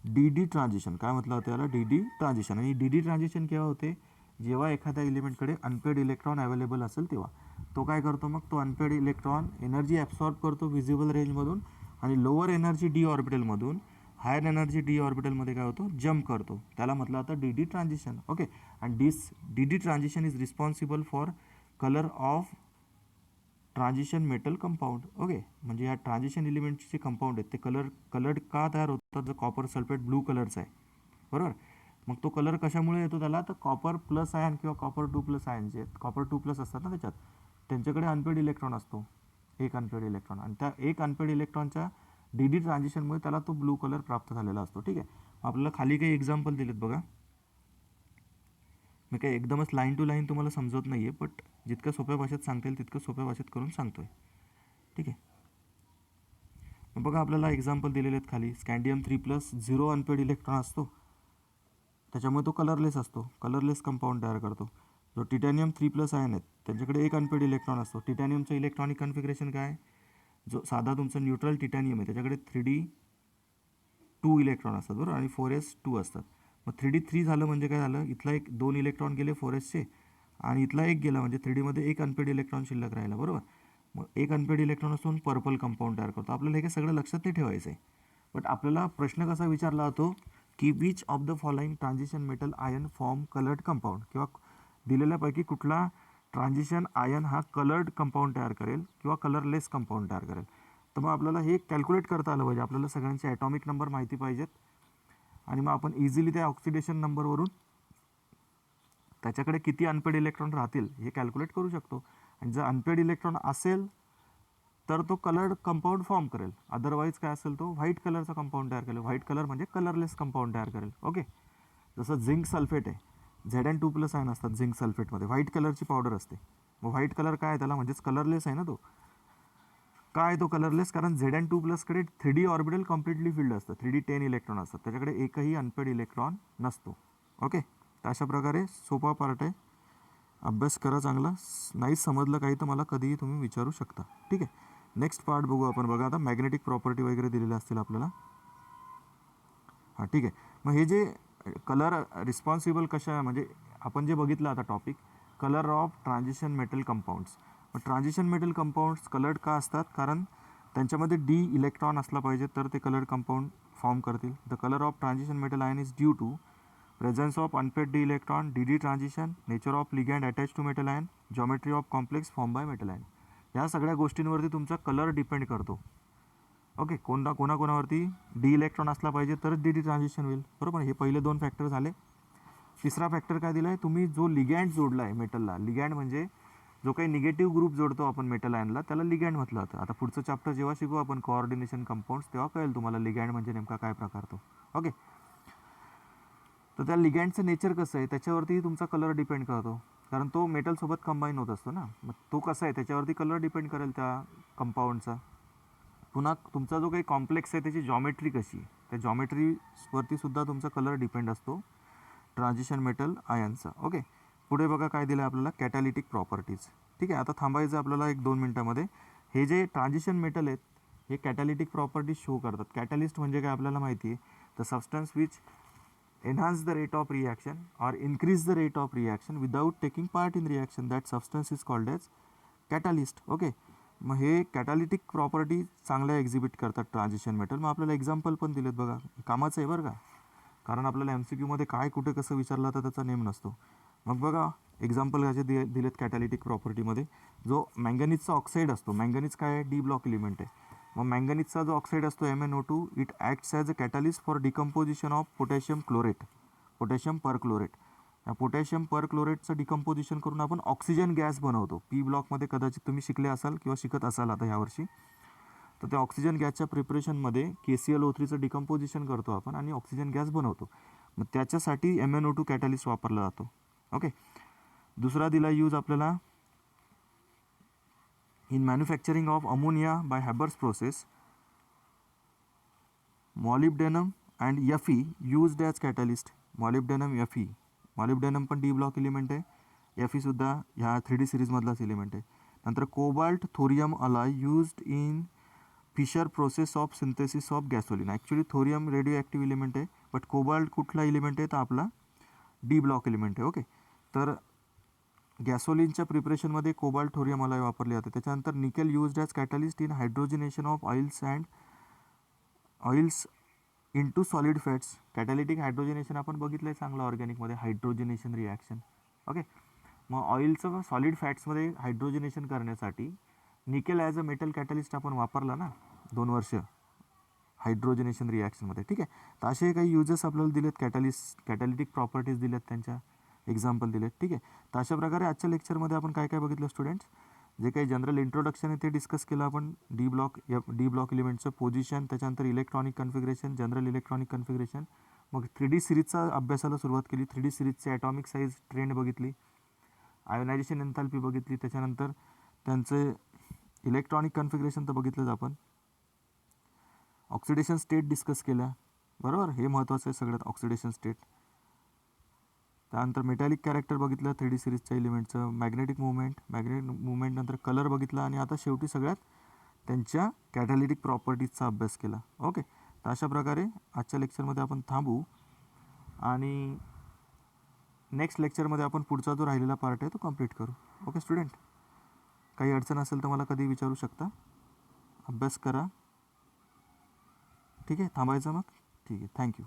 डी ट्रान्झिशन. काय म्हटलं होतं याला, डी ट्रान्झिशन. आणि डी ट्रान्झिशन केव्हा होते, जेव्हा एखाद्या एलिमेंटकडे अनपेड इलेक्ट्रॉन अवेलेबल असेल तेव्हा. तो काय करतो, मग तो अनपेड इलेक्ट्रॉन एनर्जी ॲब्सॉर्ब करतो व्हिजिबल रेंजमधून आणि लोअर एनर्जी डी ऑर्बिटलमधून हायर एनर्जी डी ऑर्बिटलमध्ये काय होतो, जम्प करतो. त्याला म्हटलं होतं डी ट्रान्झिशन. ओके, आणि D transition is responsible for colour of transition metal compound. Okay, म्हणजे या ट्रान्झिशन एलिमेंटचे जे कंपाऊंड आहेत ते कलर्ड का तयार होतात, जर कॉपर सल्फेट ब्लू कलरचा आहे, बरोबर. मग तो कलर कशामुळे येतो त्याला, तर कॉपर प्लस आयन किंवा कॉपर 2+ आयन जे आहेत, कॉपर 2+ असतात ना त्याच्यात, त्यांच्याकडे अनपेड इलेक्ट्रॉन असतो, एक अनपेड इलेक्ट्रॉन, आणि त्या एक अनपेड इलेक्ट्रॉनच्या डी ट्रान्झिशनमुळे त्याला तो ब्लू कलर प्राप्त झालेला असतो. ठीक आहे, आपल्याला खाली काही एक्झाम्पल दिलेत बघा. मी काही एकदमच लाईन टू लाईन तुम्हाला समजवत नाही आहे, बट जितकं सोप्या भाषेत सांगता येईल तितकं सोप्या भाषेत करून सांगतो आहे. ठीक आहे, मग बघा आपल्याला एक्झाम्पल दिलेले आहेत खाली. स्कँडियम 3+ 0 अनपेड इलेक्ट्रॉन असतो, त्याच्यामुळे तो कलरलेस असतो, कलरलेस कंपाऊंड तयार करतो. जो टिटॅनियम 3+ आयन आहेत त्यांच्याकडे एक अनपेड इलेक्ट्रॉन असतो. टिटॅनियमचं इलेक्ट्रॉनिक कन्फिगरेशन काय, जो साधा तुमचा न्यूट्रल टिटॅनियम आहे त्याच्याकडे 3d2 इलेक्ट्रॉन असतात, बरोबर, आणि 4s2 असतात. मग 3d3 झालं म्हणजे काय झालं, इथला एक 2 इलेक्ट्रॉन गेले 4sचे, आणि इथला एक गेला, म्हणजे 3dमध्ये एक अनपेड इलेक्ट्रॉन शिल्लक राहिला, बरोबर. मग एक अनपेड इलेक्ट्रॉन असून पर्पल कंपाऊंड तयार करतो. आपल्याला हे काय सगळं लक्षात नाही ठेवायचं आहे, बट आपल्याला प्रश्न कसा विचारला जातो की which of the following transition metal ion form coloured compound, किंवा दिलेल्यापैकी कुठला ट्रान्झिशन आयन हा कलर्ड कंपाऊंड तयार करेल किंवा कलरलेस कंपाऊंड तयार करेल. तर मग आपल्याला हे कॅल्क्युलेट करता आलं पाहिजे, आपल्याला सगळ्यांचे ॲटॉमिक नंबर माहिती पाहिजेत, आणि मग आपण इझिली त्या ऑक्सिडेशन नंबरवरून त्याच्याकडे किती अनपेड इलेक्ट्रॉन राहतील हे कॅल्क्युलेट करू शकतो. आणि जर अनपेड इलेक्ट्रॉन असेल तर तो कलर्ड कंपाऊंड फॉर्म करेल, अदरवाईज काय असेल तो व्हाईट कलरचा कंपाऊंड तयार करेल. व्हाईट कलर म्हणजे कलरलेस कंपाऊंड तयार करेल. ओके, जसं झिंक सल्फेट आहे, Zn2+ आयन असतात झिंक सल्फेटमध्ये, व्हाईट कलरची पावडर असते. मग व्हाईट कलर काय आहे त्याला, म्हणजेच कलरलेस आहे ना तो. काय तो कलरलेस, कारण Zn2+ कडे 3d ऑर्बिटल कम्प्लिटली फिल्ड असतं, 3d10 इलेक्ट्रॉन असतात, त्याच्याकडे एकही अनपेड इलेक्ट्रॉन नसतो. ओके, तर अशा प्रकारे सोपा पार्ट आहे, अभ्यास करा चांगला. नाही समजलं काही तर मला कधीही तुम्ही विचारू शकता. ठीक आहे, नेक्स्ट पार्ट बघू आपण. बघा आता मॅग्नेटिक प्रॉपर्टी वगैरे दिलेल्या असतील आपल्याला. हां, ठीक आहे. मग हे जे कलर रिस्पॉन्सिबल कशा, म्हणजे आपण जे बघितलं आता topic, colour of transition metal compounds. मग ट्रान्झिशन मेटल कंपाऊंड्स कलर्ड का असतात, कारण त्यांच्यामध्ये डी इलेक्ट्रॉन असला पाहिजे तर ते कलर्ड कंपाऊंड फॉर्म करतील. The colour of transition metal ion is due to presence of unpaired D electron, D transition, nature of ligand attach to metal ion, geometry of complex form by metal ion. या सगळ्या गोष्टींवरती तुमचा colour depend करतो. Okay, कोणाकोणावरती D electron असला पाहिजे तरच D transition होईल, बरोबर. हे पहिले 2 फॅक्टर झाले. तिसरा फॅक्टर काय दिला आहे, तुम्ही जो लिगँड जोडला आहे मेटलला, लिगँड म्हणजे जो काही निगेटिव्ह ग्रुप जोडतो आपण मेटल आयनला त्याला लिगँड म्हटलं जातं. आता पुढचं चॅप्टर जेव्हा शिकू आपण कोऑर्डिनेशन कंपाऊंड्स, तेव्हा कळेल तुम्हाला लिगँड म्हणजे नेमका काय प्रकार तो. ओके, तर त्या लिगँडचं नेचर कसं आहे त्याच्यावरती तुमचा कलर डिपेंड करतो, कारण तो मेटलसोबत कंबाईन होत असतो ना. मग तो कसा आहे त्याच्यावरती कलर डिपेंड करेल त्या कंपाऊंडचा. पुन्हा तुमचा जो काही कॉम्प्लेक्स आहे त्याची जॉमेट्री कशी आहे, त्या जॉमेट्रीवरती सुद्धा तुमचा कलर डिपेंड असतो ट्रान्झिशन मेटल आयनचा. ओके, पुढे बघा काय दिलं आहे आपल्याला, कॅटॅलिटिक प्रॉपर्टीज. ठीक आहे, आता थांबायचं आपल्याला 1-2 मिनटामध्ये. हे जे ट्रान्झिशन मेटल आहेत हे कॅटॅलिटिक प्रॉपर्टीज शो करतात. कॅटॅलिस्ट म्हणजे काय आपल्याला माहिती आहे, the substance which enhance the rate of reaction or increase the rate of reaction without taking part in reaction, that substance is called as catalyst. Okay, मग हे कॅटॅलिटिक प्रॉपर्टी चांगल्या एक्झिबिट करतात ट्रान्झिशन मेटल. मग आपल्याला एक्झाम्पल पण दिलेत बघा, कामाचं आहे बरं का, कारण आपल्याला MCQमध्ये काय कुठे कसं विचारलं तर त्याचा नेम नसतो. मग बघा एक्झाम्पल याचे दिलेत कॅटॅलिटिक प्रॉपर्टीमध्ये. जो मँगनीजचा ऑक्साईड असतो, मँगनीज काय आहे, डी ब्लॉक एलिमेंट आहे. मग मँगनीजचा जो ऑक्साईड असतो MnO2, it acts as a catalyst for decomposition of potassium chlorate, potassium perchlorate. या पोटॅशियम परक्लोरेटचं डिकम्पोजिशन करून आपण ऑक्सिजन गॅस बनवतो. पी ब्लॉकमध्ये कदाचित तुम्ही शिकले असाल किंवा शिकत असाल आता ह्यावर्षी. तर त्या ऑक्सिजन गॅसच्या प्रिपरेशनमध्ये KClO3चं डिकम्पोजिशन करतो आपण आणि ऑक्सिजन गॅस बनवतो. मग त्याच्यासाठी MnO2 कॅटॅलिस्ट वापरला जातो. ओके, दुसरा दिला यूज आपल्याला, in manufacturing of ammonia by Haber's process, molybdenum and Fe used as catalyst. molybdenum Fe, molybdenum पण डी ब्लॉक एलिमेंट आहे, Fe सुद्धा ह्या 3D सिरीजमधलाच एलिमेंट आहे. नंतर cobalt thorium alloy used in Fischer process of synthesis of gasoline. Actually thorium radioactive element आहे, but cobalt कुठला element आहे तर आपला डी ब्लॉक एलिमेंट आहे. ओके, तर गॅसोलिनच्या प्रिपरेशनमध्ये कोबाल्ट थोरियम अलाय वापरले जाते. त्याच्यानंतर nickel used as catalyst in hydrogenation of oils into solid fats. Catalytic hydrogenation आपण बघितलं आहे चांगलं ऑर्गॅनिकमध्ये, हायड्रोजिनेशन रिॲक्शन. ओके, मग ऑइलचं सॉलिड फॅट्समध्ये हायड्रोजिनेशन करण्यासाठी nickel as a metal catalyst आपण वापरला ना 2 वर्ष हायड्रोजनेशन रिॲक्शनमध्ये, ठीक आहे. तर असे काही युजेस आपल्याला दिलेत, कॅटॅलिटिक प्रॉपर्टीज दिल्यात, त्यांच्या एक्झाम्पल दिलेत, ठीक आहे. तर अशा प्रकारे आजच्या लेक्चरमध्ये आपण काय काय बघितलं स्टुडंट्स, जे काही जनरल इंट्रोडक्शन आहे ते डिस्कस केलं आपण. डी ब्लॉक एलिमेंटचं पोझिशन, त्याच्यानंतर electronic configuration, general electronic configuration, मग 3D सिरीजचा अभ्यासाला सुरुवात केली. 3D सिरीजचे ॲटॉमिक साईज ट्रेंड बघितली, आयोनायझेशन एन्थॅल्पी बघितली, त्याच्यानंतर त्यांचे इलेक्ट्रॉनिक कन्फिगरेशन तर बघितलंच आपण. ऑक्सिडेशन स्टेट डिस्कस केल्या, बरोबर, हे महत्त्वाचं आहे सगळ्यात, ऑक्सिडेशन स्टेट. त्यानंतर मेटॅलिक कॅरेक्टर बघितलं 3D सिरीजच्या एलिमेंटचं, मॅग्नेटिक मुवमेंट नंतर कलर बघितला, आणि आता शेवटी सगळ्यात त्यांच्या कॅटॅलिटिक प्रॉपर्टीजचा अभ्यास केला. ओके, तर अशा प्रकारे आजच्या लेक्चरमध्ये आपण थांबू, आणि नेक्स्ट लेक्चरमध्ये आपण पुढचा जो राहिलेला पार्ट आहे तो कंप्लीट करू. ओके स्टुडंट, काही अडचण असेल तर मला कधी विचारू शकता. अभ्यास करा, ठीक आहे. थांबायचं मग, ठीक आहे. थँक्यू.